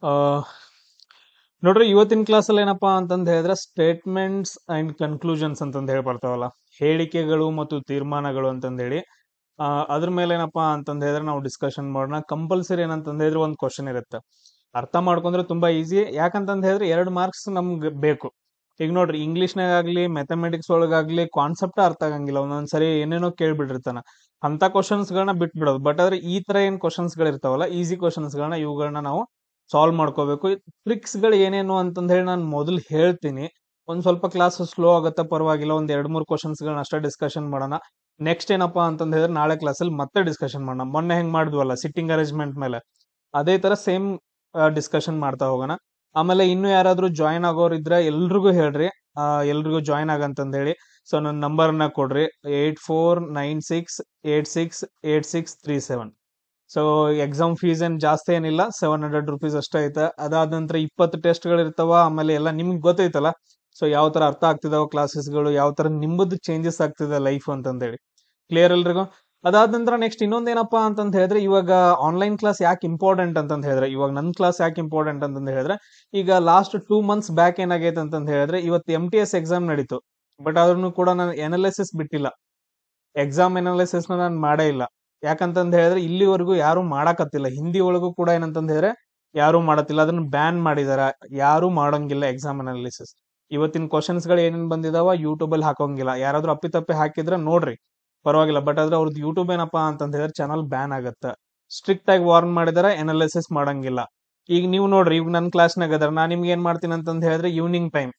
ಆ, ನೋಡ್ರಿ ಇವತ್ತಿನ ಕ್ಲಾಸಲ್ಲಿ ಏನಪ್ಪಾ ಅಂತಂದ್ ಹೇಳಿದ್ರೆ ಸ್ಟೇಟ್ಮೆಂಟ್ಸ್ ಅಂಡ್ ಕನ್ಕ್ಲೂಷನ್ಸ್ ಅಂತಂದ್ ಹೇಳಿ ಬರ್ತಾವಲ್ಲ, ಹೇಳಿಕೆಗಳು ಮತ್ತು ತೀರ್ಮಾನಗಳು ಅಂತಂದ್ ಹೇಳಿ ಅದ್ರ ಮೇಲೆ ಏನಪ್ಪಾ ಅಂತಂದ್ ಹೇಳಿದ್ರೆ ನಾವು ಡಿಸ್ಕಷನ್ ಮಾಡೋಣ. ಕಂಪಲ್ಸರಿ ಏನಂತಂದ್ ಹೇಳಿದ್ರೆ ಒಂದು ಕ್ವಶನ್ ಇರುತ್ತೆ, ಅರ್ಥ ಮಾಡ್ಕೊಂಡ್ರೆ ತುಂಬಾ ಈಸಿ. ಯಾಕಂತಂದ್ ಹೇಳಿದ್ರೆ 2 ಮಾರ್ಕ್ಸ್ ನಮ್ಗೆ ಬೇಕು. ಈಗ ನೋಡ್ರಿ, ಇಂಗ್ಲಿಷ್ನಾಗಾಗ್ಲಿ ಮ್ಯಾಥಮೆಟಿಕ್ಸ್ ಒಳಗಾಗ್ಲಿ ಕಾನ್ಸೆಪ್ಟ್ ಅರ್ಥ ಆಗಂಗಿಲ್ಲ, ಒಂದೊಂದ್ಸರಿ ಏನೇನೋ ಕೇಳ್ಬಿಟ್ಟಿರ್ತಾನ, ಅಂತ ಕ್ವಶನ್ಸ್ ಗಳನ್ನ ಬಿಟ್ಬಿಡೋದು. ಬಟ್ ಆದ್ರೆ ಈ ತರ ಏನ್ ಕ್ವಶನ್ಸ್ ಗಳಿರ್ತಾವಲ್ಲ, ಈಸಿ ಕ್ವಶನ್ಸ್ ಗಳನ್ನ ಇವುಗಳನ್ನ ನಾವು ಸಾಲ್ವ್ ಮಾಡ್ಕೋಬೇಕು. ಟ್ರಿಕ್ಸ್ ಗಳು ಏನೇನು ಅಂತಂದ್ ಹೇಳಿ ನಾನು ಮೊದಲು ಹೇಳ್ತೀನಿ. ಒಂದ್ ಸ್ವಲ್ಪ ಕ್ಲಾಸ್ ಸ್ಲೋ ಆಗುತ್ತೆ, ಪರವಾಗಿಲ್ಲ. ಒಂದ್ 2-3 ಕ್ವಶನ್ಸ್ ಗಳನ್ನ ಅಷ್ಟೇ ಡಿಸ್ಕಷನ್ ಮಾಡೋಣ. ನೆಕ್ಸ್ಟ್ ಏನಪ್ಪಾ ಅಂತಂದ್ ಹೇಳಿದ್ರೆ ನಾಳೆ ಕ್ಲಾಸಲ್ಲಿ ಮತ್ತೆ ಡಿಸ್ಕಷನ್ ಮಾಡೋಣ. ಮೊನ್ನೆ ಹೆಂಗ್ ಮಾಡಿದ್ವಲ್ಲ ಸಿಟ್ಟಿಂಗ್ ಅರೇಂಜ್ಮೆಂಟ್ ಮೇಲೆ, ಅದೇ ತರ ಸೇಮ್ ಡಿಸ್ಕಷನ್ ಮಾಡ್ತಾ ಹೋಗೋಣ. ಆಮೇಲೆ ಇನ್ನು ಯಾರಾದ್ರೂ ಜಾಯಿನ್ ಆಗೋರು ಇದ್ರೆ ಎಲ್ರಿಗೂ ಹೇಳ್ರಿ, ಎಲ್ರಿಗೂ ಜಾಯಿನ್ ಆಗಂತಂದ್ ಹೇಳಿ. ಸೊ ನನ್ನ ನಂಬರ್ನ ಕೊಡ್ರಿ, 8496868637. ಸೊ ಎಕ್ಸಾಮ್ ಫೀಸ್ ಏನ್ ಜಾಸ್ತಿ ಏನಿಲ್ಲ, 700 ರುಪೀಸ್ ಅಷ್ಟೇ ಐತೆ. ಅದಾದ ನಂತರ 20 ಟೆಸ್ಟ್ಗಳು ಇರ್ತಾವ. ಆಮೇಲೆ ಎಲ್ಲ ನಿಮ್ಗೆ ಗೊತ್ತೈತಲ್ಲ, ಸೊ ಯಾವ ತರ ಅರ್ಥ ಆಗ್ತಿದಾವ ಕ್ಲಾಸಸ್ಗಳು, ಯಾವ ತರ ನಿಮ್ಮದು ಚೇಂಜಸ್ ಆಗ್ತಿದೆ ಲೈಫ್ ಅಂತಂದೇಳಿ. ಕ್ಲಿಯರ್ ಎಲ್ರಿಗೂ? ಅದಾದ ನಂತರ ನೆಕ್ಸ್ಟ್ ಇನ್ನೊಂದೇನಪ್ಪಾ ಅಂತಂತ ಹೇಳಿದ್ರೆ, ಇವಾಗ ಆನ್ಲೈನ್ ಕ್ಲಾಸ್ ಯಾಕೆ ಇಂಪಾರ್ಟೆಂಟ್ ಅಂತಂತ ಹೇಳಿದ್ರೆ, ಇವಾಗ ನನ್ನ ಕ್ಲಾಸ್ ಯಾಕೆ ಇಂಪಾರ್ಟೆಂಟ್ ಅಂತಂತ ಹೇಳಿದ್ರೆ, ಈಗ ಲಾಸ್ಟ್ 2 ಮಂತ್ಸ್ ಬ್ಯಾಕ್ ಏನಾಗೈತೆ ಅಂತಂತ ಹೇಳಿದ್ರೆ, ಇವತ್ತು MTS ಎಕ್ಸಾಮ್ ನಡೀತು. ಬಟ್ ಅದನ್ನು ಕೂಡ ನಾನು ಎನಾಲಿಸಿಸ್ ಬಿಟ್ಟಿಲ್ಲ, ಎಕ್ಸಾಮ್ ಎನಾಲಿಸಿಸ್ ನಾನು ಮಾಡೇ ಇಲ್ಲ. ಯಾಕಂತಂದ್ ಹೇಳಿದ್ರೆ ಇಲ್ಲಿವರೆಗೂ ಯಾರು ಮಾಡಕತ್ತಿಲ್ಲ. ಹಿಂದಿ ಒಳಗೂ ಕೂಡ ಏನಂತಂದ್ ಹೇಳಿದ್ರೆ ಯಾರು ಮಾಡತ್ತಿಲ್ಲ, ಅದನ್ನ ಬ್ಯಾನ್ ಮಾಡಿದಾರ. ಯಾರು ಮಾಡಂಗಿಲ್ಲ ಎಕ್ಸಾಮ್ ಅನಾಲಿಸಿಸ್. ಇವತ್ತಿನ ಕ್ವಶನ್ಸ್ ಗಳು ಏನೇನ್ ಬಂದಿದಾವ ಯೂಟ್ಯೂಬ್ ಅಲ್ಲಿ ಹಾಕೋಂಗಿಲ್ಲ. ಯಾರಾದ್ರೂ ಅಪ್ಪಿತಪ್ಪಿ ಹಾಕಿದ್ರೆ ನೋಡ್ರಿ, ಪರವಾಗಿಲ್ಲ. ಬಟ್ ಆದ್ರೆ ಅವ್ರದ್ದು ಯೂಟ್ಯೂಬ್ ಏನಪ್ಪಾ ಅಂತಂದ್ ಹೇಳಿದ್ರೆ ಚಾನಲ್ ಬ್ಯಾನ್ ಆಗತ್ತ. ಸ್ಟ್ರಿಕ್ಟ್ ಆಗಿ ವಾರ್ನ್ ಮಾಡಿದಾರೆ, ಎನಾಲಿಸಿಸ್ ಮಾಡಂಗಿಲ್ಲ. ಈಗ ನೀವು ನೋಡ್ರಿ, ಈಗ ನನ್ನ ಕ್ಲಾಸ್ನಾಗ ಅದಾರ, ನಾನ್ ನಿಮ್ಗೆ ಏನ್ ಮಾಡ್ತೀನಿ ಅಂತಂದ್ ಹೇಳಿದ್ರೆ ಈವ್ನಿಂಗ್ ಟೈಮ್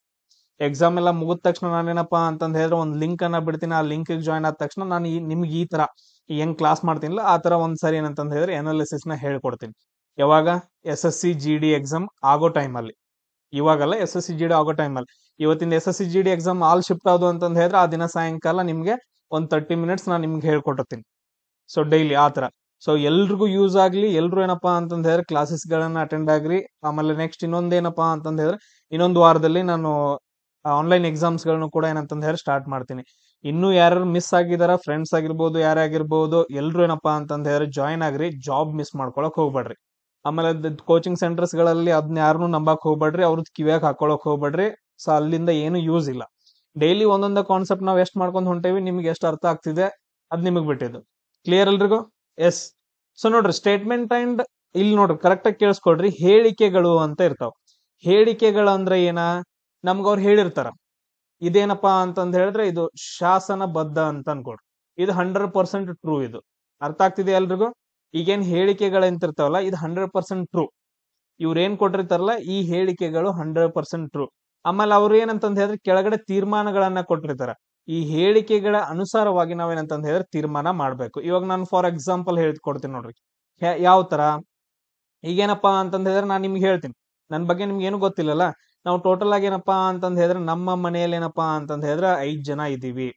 ಎಕ್ಸಾಮ್ ಎಲ್ಲ ಮುಗಿದ ತಕ್ಷಣ ನಾನೇನಪ್ಪಾ ಅಂತಂದ್ ಹೇಳಿದ್ರೆ ಒಂದು ಲಿಂಕ್ ಅನ್ನ ಬಿಡ್ತೀನಿ. ಆ ಲಿಂಕ್ ಜಾಯ್ನ್ ಆದ ತಕ್ಷಣ ನಾನು ನಿಮ್ಗೆ ಈ ತರ ಹೆಂಗ್ ಕ್ಲಾಸ್ ಮಾಡ್ತೀನಿಲ್ಲ ಆ ತರ ಒಂದ್ಸರಿ ಏನಂತಂದ್ ಹೇಳಿದ್ರೆ ಎನಾಲಿಸಿಸ್ ನ ಹೇಳ್ಕೊಡ್ತೀನಿ. ಯಾವಾಗ? SSC GD ಎಕ್ಸಾಮ್ ಆಗೋ ಟೈಮ್ ಅಲ್ಲಿ. ಇವಾಗಲ್ಲ, SSC GD ಆಗೋ ಟೈಮ್ ಅಲ್ಲಿ. ಇವತ್ತಿನ SSC GD exam all shift ಆದು ಅಂತಂದ್ ಹೇಳಿದ್ರೆ ಆ ದಿನ ಸಾಯಂಕಾಲ ನಿಮ್ಗೆ ಒಂದ್ 30 ಮಿನಿಟ್ಸ್ ನಾನು ನಿಮ್ಗೆ ಹೇಳ್ಕೊಟ್ಟಿರ್ತೀನಿ. ಸೊ ಡೈಲಿ ಆ ತರ. ಸೊ ಎಲ್ರಿಗೂ ಯೂಸ್ ಆಗ್ಲಿ, ಎಲ್ರು ಏನಪ್ಪಾ ಅಂತಂದ್ ಹೇಳಿದ್ರೆ ಕ್ಲಾಸಸ್ ಗಳನ್ನ ಅಟೆಂಡ್ ಆಗ್ರಿ. ಆಮೇಲೆ ನೆಕ್ಸ್ಟ್ ಇನ್ನೊಂದೇನಪ್ಪಾ ಅಂತಂದ್ ಹೇಳಿದ್ರೆ, ಇನ್ನೊಂದು ವಾರದಲ್ಲಿ ನಾನು ಆನ್ಲೈನ್ ಎಕ್ಸಾಮ್ಸ್ ಗಳನ್ನು ಕೂಡ ಏನಂತಂದ್ ಹೇಳಿ ಸ್ಟಾರ್ಟ್ ಮಾಡ್ತೀನಿ. ಇನ್ನು ಯಾರು ಮಿಸ್ ಆಗಿದಾರ, ಫ್ರೆಂಡ್ಸ್ ಆಗಿರ್ಬೋದು, ಯಾರೇ ಆಗಿರ್ಬೋದು, ಎಲ್ರು ಏನಪ್ಪಾ ಅಂತಂದ್ ಹೇಳಿದ್ರೆ ಜಾಯ್ನ್ ಆಗ್ರಿ. ಜಾಬ್ ಮಿಸ್ ಮಾಡ್ಕೊಳಕ್ ಹೋಗ್ಬೇಡ್ರಿ. ಆಮೇಲೆ ಕೋಚಿಂಗ್ ಸೆಂಟರ್ಸ್ ಗಳಲ್ಲಿ ಅದನ್ನ ಯಾರನ್ನೂ ನಂಬಕ್ ಹೋಗ್ಬೇಡ್ರಿ, ಅವ್ರದ್ದು ಕಿವ್ಯಾಗ ಹಾಕೊಳಕ್ ಹೋಗ್ಬೇಡ್ರಿ. ಸೊ ಅಲ್ಲಿಂದ ಏನು ಯೂಸ್ ಇಲ್ಲ. ಡೈಲಿ ಒಂದೊಂದೇ ಕಾನ್ಸೆಪ್ಟ್ ನಾವ್ ಎಷ್ಟ್ ಮಾಡ್ಕೊಂಡ್ ಹೊಂಟೇವಿ, ನಿಮ್ಗೆ ಎಷ್ಟು ಅರ್ಥ ಆಗ್ತಿದೆ ಅದ್ ನಿಮಗ್ ಬಿಟ್ಟಿದ್ದು. ಕ್ಲಿಯರ್ ಎಲ್ರಿಗೂ? ಎಸ್. ಸೊ ನೋಡ್ರಿ, ಸ್ಟೇಟ್ಮೆಂಟ್ ಅಂಡ್ ಇಲ್ಲಿ ನೋಡ್ರಿ ಕರೆಕ್ಟ್ ಆಗಿ ಕೇಳಿಸ್ಕೊಡ್ರಿ, ಹೇಳಿಕೆಗಳು ಅಂತ ಇರ್ತಾವ. ಹೇಳಿಕೆಗಳು ಅಂದ್ರೆ ಏನ? ನಮ್ಗ ಅವ್ರು ಹೇಳಿರ್ತಾರ, ಇದೇನಪ್ಪಾ ಅಂತಂದ್ ಹೇಳಿದ್ರೆ ಇದು ಶಾಸನಬದ್ಧ ಅಂತ ಅನ್ಕೊಡ್ರಿ. ಇದು 100% ಟ್ರೂ. ಇದು ಅರ್ಥ ಆಗ್ತಿದೆ ಎಲ್ರಿಗೂ? ಈಗೇನ್ ಹೇಳಿಕೆಗಳಂತಿರ್ತಾವಲ್ಲ, ಇದು 100% ಟ್ರೂ. ಇವ್ರು ಏನ್ ಕೊಟ್ಟಿರ್ತಾರಲ್ಲ, ಈ ಹೇಳಿಕೆಗಳು 100% ಟ್ರೂ. ಆಮೇಲೆ ಅವ್ರು ಏನಂತಂದ್ ಹೇಳಿದ್ರೆ ಕೆಳಗಡೆ ತೀರ್ಮಾನಗಳನ್ನ ಕೊಟ್ಟಿರ್ತಾರ. ಈ ಹೇಳಿಕೆಗಳ ಅನುಸಾರವಾಗಿ ನಾವೇನಂತಂದ್ ಹೇಳಿದ್ರೆ ತೀರ್ಮಾನ ಮಾಡ್ಬೇಕು. ಇವಾಗ ನಾನು ಫಾರ್ ಎಕ್ಸಾಂಪಲ್ ಹೇಳ್ಕೊಡ್ತೀನಿ ನೋಡ್ರಿ. ಯಾವ ತರ? ಈಗೇನಪ್ಪಾ ಅಂತಂದ್ ಹೇಳಿದ್ರೆ ನಾನ್ ನಿಮ್ಗೆ ಹೇಳ್ತೀನಿ, ನನ್ ಬಗ್ಗೆ ನಿಮ್ಗೆ ಏನು ಗೊತ್ತಿಲ್ಲಲ್ಲ. ನಾವು ಟೋಟಲ್ ಆಗಿ ಏನಪ್ಪಾ ಅಂತಂದ್ ಹೇಳಿದ್ರೆ ನಮ್ಮ ಮನೆಯಲ್ಲಿ ಏನಪ್ಪಾ ಅಂತಂದ್ ಹೇಳಿದ್ರೆ 5 ಜನ ಇದ್ದೀವಿ.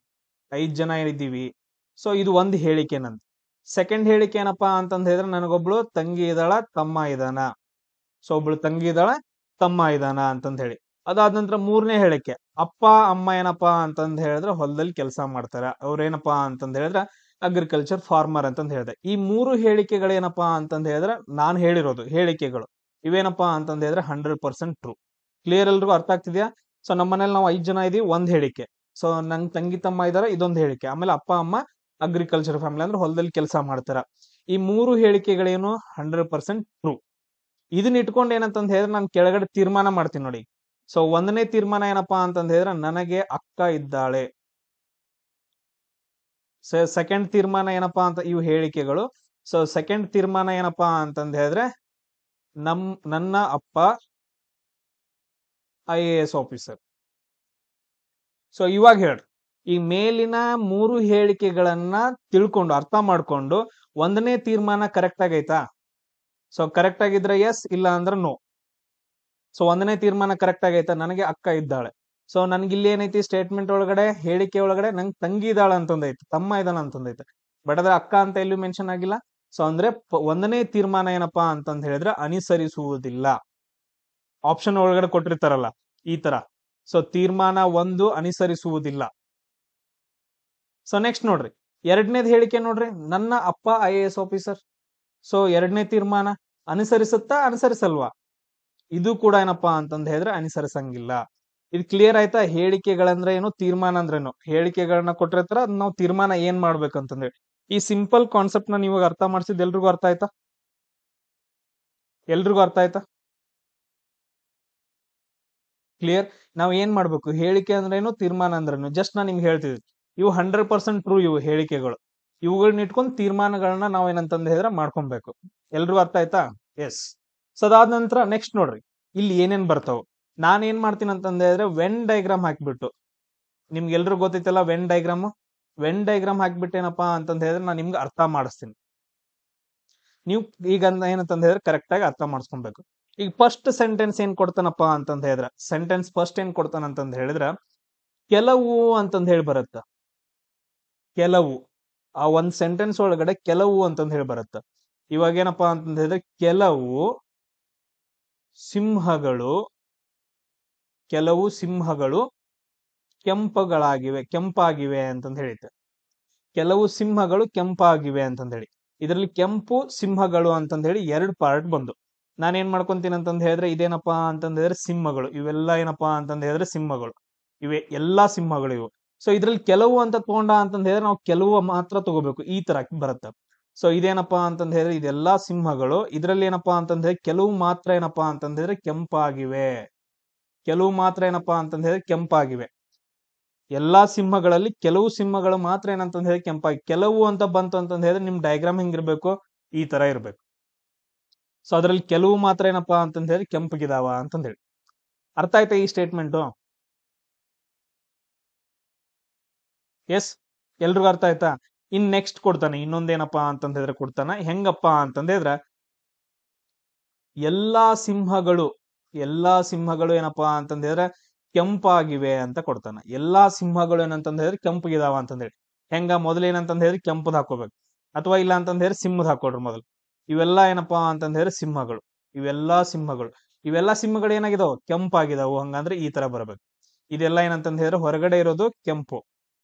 5 ಜನ ಇದ್ದೀವಿ. ಸೊ ಇದು ಒಂದು ಹೇಳಿಕೆ ನಂದು. ಸೆಕೆಂಡ್ ಹೇಳಿಕೆ ಏನಪ್ಪಾ ಅಂತಂದ್ ಹೇಳಿದ್ರೆ, ನನಗೊಬ್ಳು ತಂಗಿ ಇದಾಳ, ತಮ್ಮ ಇದಾನ. ಸೊ ಒಬ್ಳು ತಂಗಿ ಇದಾಳ, ತಮ್ಮ ಇದಾನ ಅಂತಂದ್ ಹೇಳಿ. ಅದಾದ ನಂತರ 3ನೇ ಹೇಳಿಕೆ, ಅಪ್ಪ ಅಮ್ಮ ಏನಪ್ಪಾ ಅಂತಂದ್ ಹೇಳಿದ್ರೆ ಹೊಲದಲ್ಲಿ ಕೆಲಸ ಮಾಡ್ತಾರ. ಅವ್ರೇನಪ್ಪಾ ಅಂತಂದ್ ಹೇಳಿದ್ರೆ ಅಗ್ರಿಕಲ್ಚರ್ ಫಾರ್ಮರ್ ಅಂತಂದ್ ಹೇಳಿದೆ. ಈ 3 ಹೇಳಿಕೆಗಳೇನಪ್ಪಾ ಅಂತಂದ್ ಹೇಳಿದ್ರೆ ನಾನ್ ಹೇಳಿರೋದು ಹೇಳಿಕೆಗಳು ಇವೇನಪ್ಪಾ ಅಂತಂದ್ ಹೇಳಿದ್ರೆ 100% ಟ್ರೂ. ಕ್ಲಿಯರ್ ಎಲ್ರಿಗೂ? ಅರ್ಥ ಆಗ್ತಿದ್ಯಾ? ಸೊ ನಮ್ಮ ಮನೇಲಿ ನಾವು 5 ಜನ ಇದೀವಿ, ಒಂದ್ ಹೇಳಿಕೆ. ಸೊ ನನ್ ತಂಗಿ ತಮ್ಮ ಇದಾರೆ, ಇದೊಂದು ಹೇಳಿಕೆ. ಆಮೇಲೆ ಅಪ್ಪ ಅಮ್ಮ ಅಗ್ರಿಕಲ್ಚರ್ ಫ್ಯಾಮಿಲಿ ಅಂದ್ರೆ ಹೊಲದಲ್ಲಿ ಕೆಲಸ ಮಾಡ್ತಾರ. ಈ 3 ಹೇಳಿಕೆಗಳೇನು 100% ಟ್ರೂ. ಇದನ್ನ ಇಟ್ಕೊಂಡು ಏನಂತಂದ್ ಹೇಳಿದ್ರೆ ನಾನು ಕೆಳಗಡೆ ತೀರ್ಮಾನ ಮಾಡ್ತೀನಿ ನೋಡಿ. ಸೊ 1ನೇ ತೀರ್ಮಾನ ಏನಪ್ಪಾ ಅಂತಂದ್ ಹೇಳಿದ್ರೆ, ನನಗೆ ಅಕ್ಕ ಇದ್ದಾಳೆ. ಸೆಕೆಂಡ್ ತೀರ್ಮಾನ ಏನಪ್ಪಾ ಅಂತ, ಇವು ಹೇಳಿಕೆಗಳು. ಸೊ ಸೆಕೆಂಡ್ ತೀರ್ಮಾನ ಏನಪ್ಪಾ ಅಂತಂದ್ ಹೇಳಿದ್ರೆ, ನನ್ನ ಅಪ್ಪ IAS ಆಫೀಸರ್. ಸೊ ಇವಾಗ ಹೇಳ್ರಿ, ಈ ಮೇಲಿನ 3 ಹೇಳಿಕೆಗಳನ್ನ ತಿಳ್ಕೊಂಡು ಅರ್ಥ ಮಾಡ್ಕೊಂಡು 1ನೇ ತೀರ್ಮಾನ ಕರೆಕ್ಟ್ ಆಗೈತಾ? ಸೊ ಕರೆಕ್ಟ್ ಆಗಿದ್ರೆ ಎಸ್, ಇಲ್ಲ ಅಂದ್ರೆ ನೋ. ಸೊ 1ನೇ ತೀರ್ಮಾನ ಕರೆಕ್ಟ್ ಆಗೈತಾ? ನನಗೆ ಅಕ್ಕ ಇದ್ದಾಳೆ. ಸೊ ನನ್ಗೆ ಇಲ್ಲಿ ಏನೈತಿ ಸ್ಟೇಟ್ಮೆಂಟ್ ಒಳಗಡೆ, ಹೇಳಿಕೆ ಒಳಗಡೆ ನಂಗೆ ತಂಗಿ ಇದ್ದಾಳ ಅಂತಂದೈತೆ, ತಮ್ಮ ಇದ್ದಾನ ಅಂತಂದೈತೆ. ಬಟ್ ಅದ್ರ ಅಕ್ಕ ಅಂತ ಎಲ್ಲೂ ಮೆನ್ಷನ್ ಆಗಿಲ್ಲ. ಸೊ ಅಂದ್ರೆ 1ನೇ ತೀರ್ಮಾನ ಏನಪ್ಪಾ ಅಂತಂದ್ ಹೇಳಿದ್ರೆ ಅನುಸರಿಸುವುದಿಲ್ಲ. ಆಪ್ಷನ್ ಒಳಗಡೆ ಕೊಟ್ಟಿರ್ತಾರಲ್ಲ ಈ ತರ. ಸೊ ತೀರ್ಮಾನ 1 ಅನುಸರಿಸುವುದಿಲ್ಲ. ಸೊ ನೆಕ್ಸ್ಟ್ ನೋಡ್ರಿ, 2ನೇದ್ ಹೇಳಿಕೆ ನೋಡ್ರಿ, ನನ್ನ ಅಪ್ಪ IAS ಆಫೀಸರ್. ಸೊ 2ನೇ ತೀರ್ಮಾನ ಅನುಸರಿಸುತ್ತಾ, ಅನುಸರಿಸಲ್ವಾ? ಇದು ಕೂಡ ಏನಪ್ಪಾ ಅಂತಂದ್ ಹೇಳಿದ್ರೆ ಅನುಸರಿಸಂಗಿಲ್ಲ. ಇದು ಕ್ಲಿಯರ್ ಆಯ್ತಾ? ಹೇಳಿಕೆಗಳಂದ್ರೆ ಏನು, ತೀರ್ಮಾನ ಅಂದ್ರೇನು? ಹೇಳಿಕೆಗಳನ್ನ ಕೊಟ್ಟಿರ್ತಾರ, ಅದ್ ನಾವು ತೀರ್ಮಾನ ಏನ್ ಮಾಡ್ಬೇಕಂತಂದೇಳಿ. ಈ ಸಿಂಪಲ್ ಕಾನ್ಸೆಪ್ಟ್ ನ ನೀವಾಗ ಅರ್ಥ ಮಾಡ್ಸಿದ್ ಎಲ್ರಿಗೂ ಅರ್ಥ ಆಯ್ತಾ? ಎಲ್ರಿಗೂ ಅರ್ಥ ಆಯ್ತಾ? ಕ್ಲಿಯರ್? ನಾವ್ ಏನ್ ಮಾಡ್ಬೇಕು? ಹೇಳಿಕೆ ಅಂದ್ರೇನು, ತೀರ್ಮಾನ ಅಂದ್ರೇನು? ಜಸ್ಟ್ ನಾ ನಿಮ್ಗೆ ಹೇಳ್ತಿದ್ವಿ. ಇವು 100% ಟ್ರೂ, ಇವು ಹೇಳಿಕೆಗಳು. ಇವುಗಳನ್ನ ಇಟ್ಕೊಂಡು ತೀರ್ಮಾನಗಳನ್ನ ನಾವ್ ಏನಂತಂದ್ ಹೇಳಿದ್ರೆ ಮಾಡ್ಕೊಬೇಕು. ಎಲ್ರಿಗೂ ಅರ್ಥ ಆಯ್ತಾ? ಎಸ್. ಸೊ ಅದಾದ ನಂತರ ನೆಕ್ಸ್ಟ್ ನೋಡ್ರಿ, ಇಲ್ಲಿ ಏನೇನ್ ಬರ್ತಾವ. ನಾನ್ ಏನ್ ಮಾಡ್ತೀನಿ ಅಂತಂದ ಹೇಳಿದ್ರೆ ವೆನ್ ಡಯಾಗ್ರಾಮ್ ಹಾಕ್ಬಿಟ್ಟು, ನಿಮ್ಗೆ ಎಲ್ರಿಗೂ ಗೊತ್ತೈತಲ್ಲ ವೆನ್ ಡಯಾಗ್ರಾಮ್. ವೆನ್ ಡಯಾಗ್ರಾಮ್ ಹಾಕ್ಬಿಟ್ಟು ಏನಪ್ಪಾ ಅಂತಂದ ಹೇಳಿದ್ರೆ ನಾನು ನಿಮ್ಗೆ ಅರ್ಥ ಮಾಡಿಸ್ತೀನಿ. ನೀವು ಈಗ ಏನಂತಂದ ಹೇಳಿದ್ರೆ ಕರೆಕ್ಟ್ ಆಗಿ ಅರ್ಥ ಮಾಡಿಸ್ಕೊಬೇಕು. ಈಗ ಫಸ್ಟ್ ಸೆಂಟೆನ್ಸ್ ಏನ್ ಕೊಡ್ತಾನಪ್ಪ ಅಂತಂದ ಹೇಳಿದ್ರ, ಸೆಂಟೆನ್ಸ್ ಫಸ್ಟ್ ಏನ್ ಕೊಡ್ತಾನ ಅಂತಂದ ಹೇಳಿದ್ರ ಕೆಲವು ಅಂತಂದ ಹೇಳಿ ಬರುತ್ತ. ಕೆಲವು, ಆ ಒಂದ್ ಸೆಂಟೆನ್ಸ್ ಒಳಗಡೆ ಕೆಲವು ಅಂತಂದ ಹೇಳಿ ಬರುತ್ತ. ಇವಾಗ ಏನಪ್ಪಾ ಅಂತಂದ ಹೇಳಿದ್ರೆ ಕೆಲವು ಸಿಂಹಗಳು ಕೆಂಪಾಗಿವೆ ಅಂತಂದ ಹೇಳಿದ್ದೆ. ಕೆಲವು ಸಿಂಹಗಳು ಕೆಂಪಾಗಿವೆ ಅಂತಂದ ಹೇಳಿ. ಇದರಲ್ಲಿ ಕೆಂಪು ಸಿಂಹಗಳು ಅಂತಂದ ಹೇಳಿ 2 ಪಾರ್ಟ್ ಬಂದು. ನಾನೇನ್ ಮಾಡ್ಕೊಂತೀನಿ ಅಂತಂದ ಹೇಳಿದ್ರೆ ಇದೇನಪ್ಪಾ ಅಂತಂದ ಹೇಳಿದ್ರೆ ಸಿಂಹಗಳು, ಇವೆಲ್ಲ ಏನಪ್ಪಾ ಅಂತಂದ ಹೇಳಿದ್ರೆ ಸಿಂಹಗಳು, ಇವೆ ಎಲ್ಲಾ ಸಿಂಹಗಳು ಇವು. ಸೊ ಇದ್ರಲ್ಲಿ ಕೆಲವು ಅಂತ ತಗೊಂಡ ಅಂತಂದ ಹೇಳಿದ್ರೆ ನಾವು ಕೆಲವು ಮಾತ್ರ ತಗೋಬೇಕು, ಈ ತರ ಬರುತ್ತೆ. ಸೊ ಇದೇನಪ್ಪಾ ಅಂತಂದ ಹೇಳಿದ್ರೆ ಇದೆಲ್ಲಾ ಸಿಂಹಗಳು, ಇದ್ರಲ್ಲಿ ಏನಪ್ಪಾ ಅಂತಂದ ಹೇಳಿ ಕೆಲವು ಮಾತ್ರ ಏನಪ್ಪಾ ಅಂತಂದ ಹೇಳಿದ್ರೆ ಕೆಂಪಾಗಿವೆ. ಕೆಲವು ಮಾತ್ರ ಏನಪ್ಪಾ ಅಂತಂದ ಹೇಳಿದ್ರೆ ಕೆಂಪಾಗಿವೆ. ಎಲ್ಲಾ ಸಿಂಹಗಳಲ್ಲಿ ಕೆಲವು ಸಿಂಹಗಳು ಮಾತ್ರ ಏನಂತಂದ ಹೇಳಿ ಕೆಂಪಾಗಿ. ಕೆಲವು ಅಂತ ಬಂತು ಅಂತಂದ ಹೇಳಿದ್ರೆ ನಿಮ್ ಡಯಾಗ್ರಾಮ್ ಹೆಂಗಿರ್ಬೇಕು, ಈ ತರ ಇರ್ಬೇಕು. ಸೊ ಅದ್ರಲ್ಲಿ ಕೆಲವು ಮಾತ್ರ ಏನಪ್ಪಾ ಅಂತಂದ ಹೇಳಿ ಕೆಂಪಗಿದಾವ ಅಂತಂದ ಹೇಳಿ. ಅರ್ಥ ಆಯ್ತಾ ಈ ಸ್ಟೇಟ್ಮೆಂಟ್? ಎಸ್, ಎಲ್ರಿಗೂ ಅರ್ಥ ಆಯ್ತಾ? ಇನ್ ನೆಕ್ಸ್ಟ್ ಕೊಡ್ತಾನೆ ಇನ್ನೊಂದೇನಪ್ಪಾ ಅಂತಂದ ಹೇಳಿದ್ರೆ ಕೊಡ್ತಾನ. ಹೆಂಗಪ್ಪಾ ಅಂತಂದ ಹೇಳಿದ್ರೆ ಎಲ್ಲಾ ಸಿಂಹಗಳು ಏನಪ್ಪಾ ಅಂತಂದ ಹೇಳಿದ್ರೆ ಕೆಂಪಾಗಿವೆ ಅಂತ ಕೊಡ್ತಾನ. ಎಲ್ಲಾ ಸಿಂಹಗಳು ಏನಂತಂದ ಹೇಳಿದ್ರೆ ಕೆಂಪಗಿದಾವ ಅಂತಂದ ಹೇಳಿ. ಹೆಂಗ? ಮೊದಲ ಏನಂತಂದ ಹೇಳಿದ್ರೆ ಕೆಂಪದ್ ಹಾಕೋಬೇಕು, ಅಥವಾ ಇಲ್ಲ ಅಂತಂದ ಹೇಳಿದ್ರೆ ಸಿಂಹದ್ ಹಾಕೊಡ್ರಿ ಮೊದಲು. ಇವೆಲ್ಲಾ ಏನಪ್ಪಾ ಅಂತಂದ ಹೇಳಿದ್ರೆ ಸಿಂಹಗಳು, ಇವೆಲ್ಲಾ ಸಿಂಹಗಳು ಏನಾಗಿದಾವ? ಕೆಂಪಾಗಿದಾವು. ಹಂಗಂದ್ರೆ ಈ ತರ ಬರ್ಬೇಕು. ಇದೆಲ್ಲ ಏನಂತಂದ ಹೇಳಿದ್ರೆ ಹೊರಗಡೆ ಇರೋದು ಕೆಂಪು,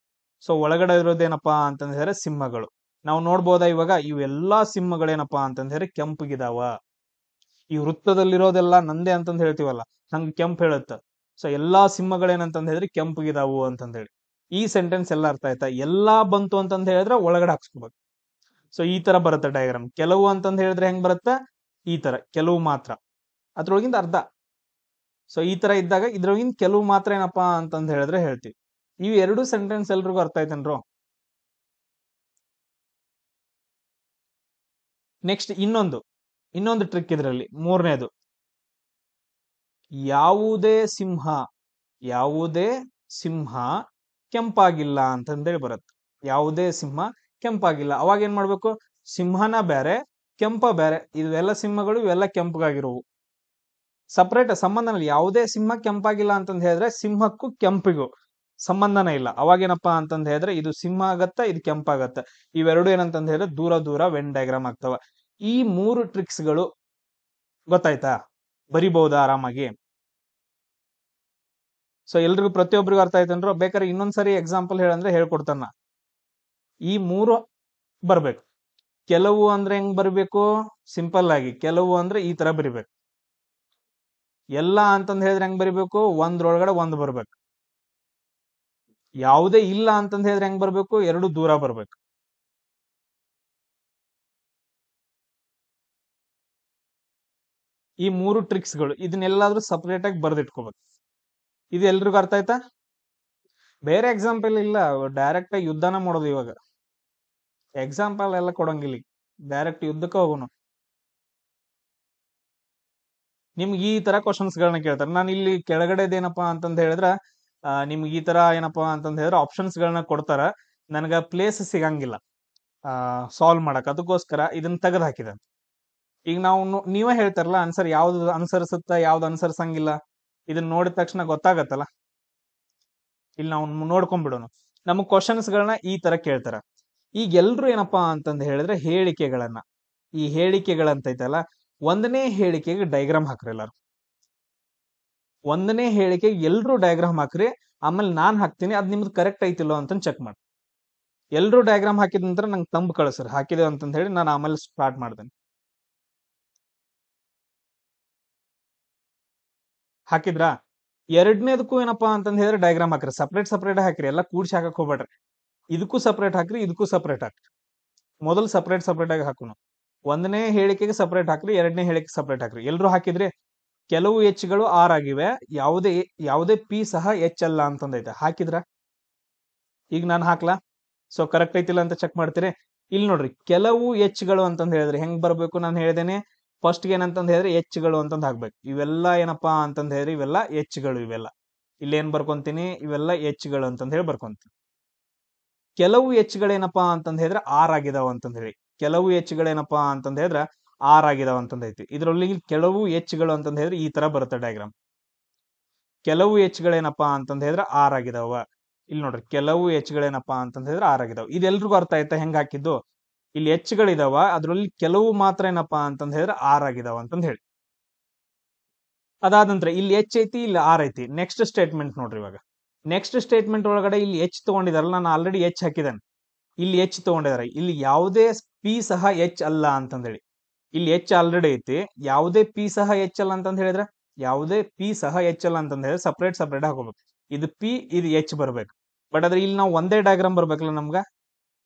ಸೊ ಒಳಗಡೆ ಇರೋದೇನಪ್ಪಾ ಅಂತಂದ ಹೇಳಿದ್ರೆ ಸಿಂಹಗಳು. ನಾವು ನೋಡ್ಬೋದಾ ಇವಾಗ ಇವೆಲ್ಲಾ ಸಿಂಹಗಳೇನಪ್ಪಾ ಅಂತಂದ ಹೇಳಿದ್ರೆ ಕೆಂಪಗಿದಾವ. ಈ ವೃತ್ತದಲ್ಲಿರೋದೆಲ್ಲ ನಂದೇ ಅಂತಂದ್ ಹೇಳ್ತೀವಲ್ಲ, ಹಂಗ ಕೆಂಪ್ ಹೇಳುತ್ತ. ಸೊ ಎಲ್ಲಾ ಸಿಂಹಗಳೇನಂತಂದ್ ಹೇಳಿದ್ರೆ ಕೆಂಪಗಿದಾವು ಅಂತಂದ ಹೇಳಿ. ಈ ಸೆಂಟೆನ್ಸ್ ಎಲ್ಲ ಅರ್ಥ ಆಯ್ತಾ? ಎಲ್ಲಾ ಬಂತು ಅಂತಂದ ಹೇಳಿದ್ರೆ ಒಳಗಡೆ ಹಾಕ್ಸ್ಕೋಬೇಕು. ಸೊ ಈ ತರ ಬರುತ್ತೆ ಡಯಾಗ್ರಾಮ್. ಕೆಲವು ಅಂತಂದ ಹೇಳಿದ್ರೆ ಹೆಂಗ್ ಬರುತ್ತೆ? ಈ ತರ, ಕೆಲವು ಮಾತ್ರ, ಅದ್ರೊಳಗಿಂದ ಅರ್ಧ. ಸೊ ಈ ತರ ಇದ್ದಾಗ ಇದ್ರೊಳಗಿಂದ ಕೆಲವು ಮಾತ್ರ ಏನಪ್ಪಾ ಅಂತಂದ ಹೇಳಿದ್ರೆ ಹೇಳ್ತೀವಿ. ಇವು 2 ಸೆಂಟೆನ್ಸ್ ಎಲ್ರಿಗೂ ಅರ್ಥ ಆಯ್ತೇನ್ರು? ನೆಕ್ಸ್ಟ್ ಇನ್ನೊಂದು ಟ್ರಿಕ್ ಇದ್ರಲ್ಲಿ, 3ನೇದು. ಯಾವುದೇ ಸಿಂಹ ಕೆಂಪಾಗಿಲ್ಲ ಅಂತಂದೇಳಿ ಬರುತ್ತೆ. ಯಾವುದೇ ಸಿಂಹ ಕೆಂಪಾಗಿಲ್ಲ. ಅವಾಗ ಏನ್ ಮಾಡ್ಬೇಕು? ಸಿಂಹನ ಬೇರೆ, ಕೆಂಪ ಬೇರೆ. ಇವೆಲ್ಲ ಸಿಂಹಗಳು, ಇವೆಲ್ಲ ಕೆಂಪಗಾಗಿರುವು. ಸಪರೇಟ್ ಸಂಬಂಧನ ಇಲ್ಲ. ಯಾವುದೇ ಸಿಂಹ ಕೆಂಪಾಗಿಲ್ಲ ಅಂತಂದ ಹೇಳಿದ್ರೆ ಸಿಂಹಕ್ಕೂ ಕೆಂಪಿಗೂ ಸಂಬಂಧನ ಇಲ್ಲ. ಅವಾಗೇನಪ್ಪಾ ಅಂತಂದ ಹೇಳಿದ್ರೆ ಇದು ಸಿಂಹ ಆಗತ್ತ, ಇದು ಕೆಂಪಾಗತ್ತ. ಇವೆರಡು ಏನಂತಂದ ಹೇಳಿದ್ರೆ ದೂರ ದೂರ ವೆನ್ ಡಯಾಗ್ರಾಮ್ ಆಗ್ತಾವ. ಈ 3 ಟ್ರಿಕ್ಸ್ ಗಳು ಗೊತ್ತಾಯ್ತಾ? ಬರಿಬಹುದಾ ಆರಾಮಾಗಿ? ಸೊ ಎಲ್ರಿಗೂ ಪ್ರತಿಯೊಬ್ಬರಿಗೂ ಅರ್ಥ ಆಯ್ತಂದ್ರು? ಬೇಕಾದ್ರೆ ಇನ್ನೊಂದ್ಸರಿ ಎಕ್ಸಾಂಪಲ್ ಹೇಳಂದ್ರೆ ಹೇಳ್ಕೊಡ್ತಾನ. ಈ 3 ಬರ್ಬೇಕು. ಕೆಲವು ಅಂದ್ರೆ ಹೆಂಗ್ ಬರಿಬೇಕು? ಸಿಂಪಲ್ ಆಗಿ ಕೆಲವು ಅಂದ್ರೆ ಈ ತರ ಬರಿಬೇಕು. ಎಲ್ಲ ಅಂತಂದ್ ಹೇಳಿದ್ರೆ ಹೆಂಗ್ ಬರಿಬೇಕು? ಒಂದ್ರೊಳಗಡೆ ಒಂದ್ ಬರ್ಬೇಕು. ಯಾವುದೇ ಇಲ್ಲ ಅಂತಂದ್ ಹೇಳಿದ್ರೆ ಹೆಂಗ್ ಬರ್ಬೇಕು? 2 ದೂರ ಬರ್ಬೇಕು. ಈ 3 ಟ್ರಿಕ್ಸ್ ಗಳು, ಇದನ್ನೆಲ್ಲಾದ್ರೂ ಸಪರೇಟ್ ಆಗಿ ಬರ್ದಿಟ್ಕೋಬೇಕು. ಇದು ಎಲ್ರಿಗೂ ಅರ್ಥ ಆಯ್ತಾ? ಬೇರೆ ಎಕ್ಸಾಂಪಲ್ ಇಲ್ಲ, ಡೈರೆಕ್ಟ್ ಆಗಿ ಯುದ್ಧನ ಮಾಡೋದು. ಇವಾಗ ಎಕ್ಸಾಂಪಲ್ ಎಲ್ಲ ಕೊಡಂಗಿಲ್ಲ, ಡೈರೆಕ್ಟ್ ಯುದ್ಧಕ್ಕೆ ಹೋಗೋಣ. ನಿಮ್ಗೆ ಈ ತರ ಕ್ವಶನ್ಸ್ ಗಳನ್ನ ಕೇಳ್ತಾರೆ. ನಾನು ಇಲ್ಲಿ ಕೆಳಗಡೆದೇನಪ್ಪಾ ಅಂತಂದ ಹೇಳಿದ್ರ ನಿಮ್ಗೆ ಈ ತರ ಏನಪ್ಪಾ ಅಂತಂದ ಹೇಳಿದ್ರೆ ಆಪ್ಷನ್ಸ್ ಗಳನ್ನ ಕೊಡ್ತಾರ. ನನಗ ಪ್ಲೇಸ್ ಸಿಗಂಗಿಲ್ಲ ಸಾಲ್ವ್ ಮಾಡಕ್, ಅದಕ್ಕೋಸ್ಕರ ಇದನ್ನ ತೆಗೆದು ಹಾಕಿದೆ. ಈಗ ನಾವು ನೀವೇ ಹೇಳ್ತಾರಲ್ಲ ಆನ್ಸರ್ ಯಾವ್ದು ಅನುಸರಿಸುತ್ತ, ಯಾವ್ದು ಅನುಸರಿಸಂಗಿಲ್ಲ, ಇದನ್ನ ನೋಡಿದ ತಕ್ಷಣ ಗೊತ್ತಾಗತ್ತಲ್ಲ. ಇಲ್ಲಿ ನಾವು ನೋಡ್ಕೊಂಡ್ಬಿಡೋಣ. ನಮಗ್ ಕ್ವಶನ್ಸ್ ಗಳನ್ನ ಈ ತರ ಕೇಳ್ತಾರ. ಈಗ ಎಲ್ರು ಏನಪ್ಪಾ ಅಂತಂದ ಹೇಳಿದ್ರೆ ಹೇಳಿಕೆಗಳನ್ನ, ಈ ಹೇಳಿಕೆಗಳಂತೈತಲ್ಲ, 1ನೇ ಹೇಳಿಕೆಗೆ ಡಯಾಗ್ರಾಮ್ ಹಾಕ್ರಿ ಎಲ್ಲಾರು. 1ನೇ ಹೇಳಿಕೆಗೆ ಎಲ್ರು ಡಯಾಗ್ರಾಮ್ ಹಾಕ್ರಿ. ಆಮೇಲೆ ನಾನ್ ಹಾಕ್ತೀನಿ, ಅದ್ ನಿಮ್ದು ಕರೆಕ್ಟ್ ಐತಿಲ್ಲೋ ಅಂತ ಚೆಕ್ ಮಾಡಿ. ಎಲ್ರು ಡಯಾಗ್ರಾಮ್ ಹಾಕಿದ ನಂತರ ನಂಗೆ ತಂಬ್ ಕಳಿಸ್ರಿ ಹಾಕಿದೆ ಅಂತಂದ ಹೇಳಿ, ನಾನು ಆಮೇಲೆ ಸ್ಟಾರ್ಟ್ ಮಾಡ್ತೇನೆ. ಹಾಕಿದ್ರಾ? ಎರಡನೇದಕ್ಕೂ ಏನಪ್ಪಾ ಅಂತಂದ್ ಹೇಳಿದ್ರೆ ಡಯಾಗ್ರಾಮ್ ಹಾಕ್ರಿ, ಸಪ್ರೇಟ್ ಸಪ್ರೇಟ್ ಹಾಕ್ರಿ, ಎಲ್ಲ ಕೂಡ್ಸಿ ಹಾಕಕ್ ಹೋಗ್ಬೇಡ್ರಿ. ಇದಕ್ಕೂ ಸಪ್ರೇಟ್ ಹಾಕ್ರಿ, ಇದಕ್ಕೂ ಸಪ್ರೇಟ್ ಹಾಕ್ರಿ. ಮೊದಲು ಸಪ್ರೇಟ್ ಸಪ್ರೇಟ್ ಆಗಿ ಹಾಕೋಣ. ಒಂದನೇ ಹೇಳಿಕೆಗೆ ಸಪ್ರೇಟ್ ಹಾಕ್ರಿ, ಎರಡನೇ ಹೇಳಿಕೆ ಸಪ್ರೇಟ್ ಹಾಕ್ರಿ. ಎಲ್ರು ಹಾಕಿದ್ರಿ? ಕೆಲವು ಎಚ್ಗಳು ಆರ್ ಆಗಿವೆ, ಯಾವುದೇ ಪಿ ಸಹ ಎಚ್ ಅಲ್ಲ ಅಂತಂದೈತೆ. ಹಾಕಿದ್ರ? ಈಗ ನಾನು ಹಾಕ್ಲಾ? ಸೊ ಕರೆಕ್ಟ್ ಐತಿಲ್ಲ ಅಂತ ಚೆಕ್ ಮಾಡ್ತೀರಿ. ಇಲ್ಲಿ ನೋಡ್ರಿ, ಕೆಲವು ಎಚ್ಗಳು ಅಂತಂದ್ ಹೇಳಿದ್ರೆ ಹೆಂಗ್ ಬರ್ಬೇಕು? ನಾನು ಹೇಳ್ದೇನೆ ಫಸ್ಟ್ ಏನಂತಂದ್ ಹೇಳಿದ್ರೆ ಎಚ್ಗಳು ಅಂತಂದ್ ಹಾಕ್ಬೇಕು. ಇವೆಲ್ಲ ಏನಪ್ಪಾ ಅಂತಂದ್ ಹೇಳಿದ್ರೆ ಇವೆಲ್ಲ ಎಚ್ಗಳು. ಇವೆಲ್ಲ ಇಲ್ಲಿ ಏನ್ ಬರ್ಕೊಂತೀನಿ? ಇವೆಲ್ಲ ಎಚ್ಗಳು ಅಂತಂದ್ ಹೇಳಿ ಬರ್ಕೊಂತೀನಿ. ಕೆಲವು ಎಚ್ಗಳೇನಪ್ಪಾ ಅಂತಂದ್ ಹೇಳಿದ್ರೆ ಆರ್ ಆಗಿದಾವ ಅಂತಂದ್ ಹೇಳಿ. ಕೆಲವು ಎಚ್ಗಳೇನಪ್ಪಾ ಅಂತಂದ್ ಹೇಳಿದ್ರೆ ಆರ್ ಆಗಿದಾವ ಅಂತಂದ್ ಐತಿ. ಇದ್ರಲ್ಲಿ ಕೆಲವು ಎಚ್ಗಳು ಅಂತಂದ್ ಹೇಳಿದ್ರೆ ಈ ತರ ಬರುತ್ತೆ ಡಯಾಗ್ರಾಮ್. ಕೆಲವು ಎಚ್ಗಳೇನಪ್ಪಾ ಅಂತಂದ್ ಹೇಳಿದ್ರೆ ಆರ್ ಆಗಿದಾವ. ಇಲ್ಲಿ ನೋಡ್ರಿ, ಕೆಲವು ಎಚ್ಗಳೇನಪ್ಪಾ ಅಂತಂದ್ ಹೇಳಿದ್ರೆ ಆರ್ ಆಗಿದಾವ. ಇದೆಲ್ರಿಗೂ ಅರ್ಥ ಆಯ್ತಾ ಹೆಂಗ್ ಹಾಕಿದ್ದು? ಇಲ್ಲಿ ಎಚ್ಗಳಿದಾವ, ಅದ್ರಲ್ಲಿ ಕೆಲವು ಮಾತ್ರ ಏನಪ್ಪಾ ಅಂತಂದ್ ಹೇಳಿದ್ರೆ ಆರ್ ಆಗಿದಾವ ಅಂತಂದ್ ಹೇಳಿ. ಅದಾದ ನಂತರ ಇಲ್ಲಿ ಎಚ್ ಐತಿ, ಇಲ್ಲಿ ಆರ್ ಐತಿ. ನೆಕ್ಸ್ಟ್ ಸ್ಟೇಟ್ಮೆಂಟ್ ನೋಡ್ರಿ. ಇವಾಗ ನೆಕ್ಸ್ಟ್ ಸ್ಟೇಟ್ಮೆಂಟ್ ಒಳಗಡೆ ಇಲ್ಲಿ ಎಚ್ ತಗೊಂಡಿದಾರಲ್ಲ, ನಾನು ಆಲ್ರೆಡಿ ಎಚ್ ಹಾಕಿದ್ದೇನೆ. ಇಲ್ಲಿ ಎಚ್ ತಗೊಂಡಿದ್ದಾರೆ. ಇಲ್ಲಿ ಯಾವುದೇ ಪಿ ಸಹ ಎಚ್ ಅಲ್ಲ ಅಂತಂದ್ ಹೇಳಿ. ಇಲ್ಲಿ ಎಚ್ ಆಲ್ರೆಡಿ ಐತಿ. ಯಾವುದೇ ಪಿ ಸಹ ಎಚ್ ಅಲ್ಲ ಅಂತಂದ್ ಹೇಳಿದ್ರೆ, ಯಾವುದೇ ಪಿ ಸಹ ಎಚ್ ಅಲ್ಲ ಅಂತಂದ್ ಹೇಳಿದ್ರೆ ಸಪ್ರೇಟ್ ಸಪ್ರೇಟ್ ಹಾಕೋಬೇಕು. ಇದು ಪಿ, ಇದು ಎಚ್ ಬರ್ಬೇಕು. ಬಟ್ ಆದ್ರೆ ಇಲ್ಲಿ ನಾವು ಒಂದೇ ಡಯಾಗ್ರಾಮ್ ಬರ್ಬೇಕಲ್ಲ ನಮ್ಗ.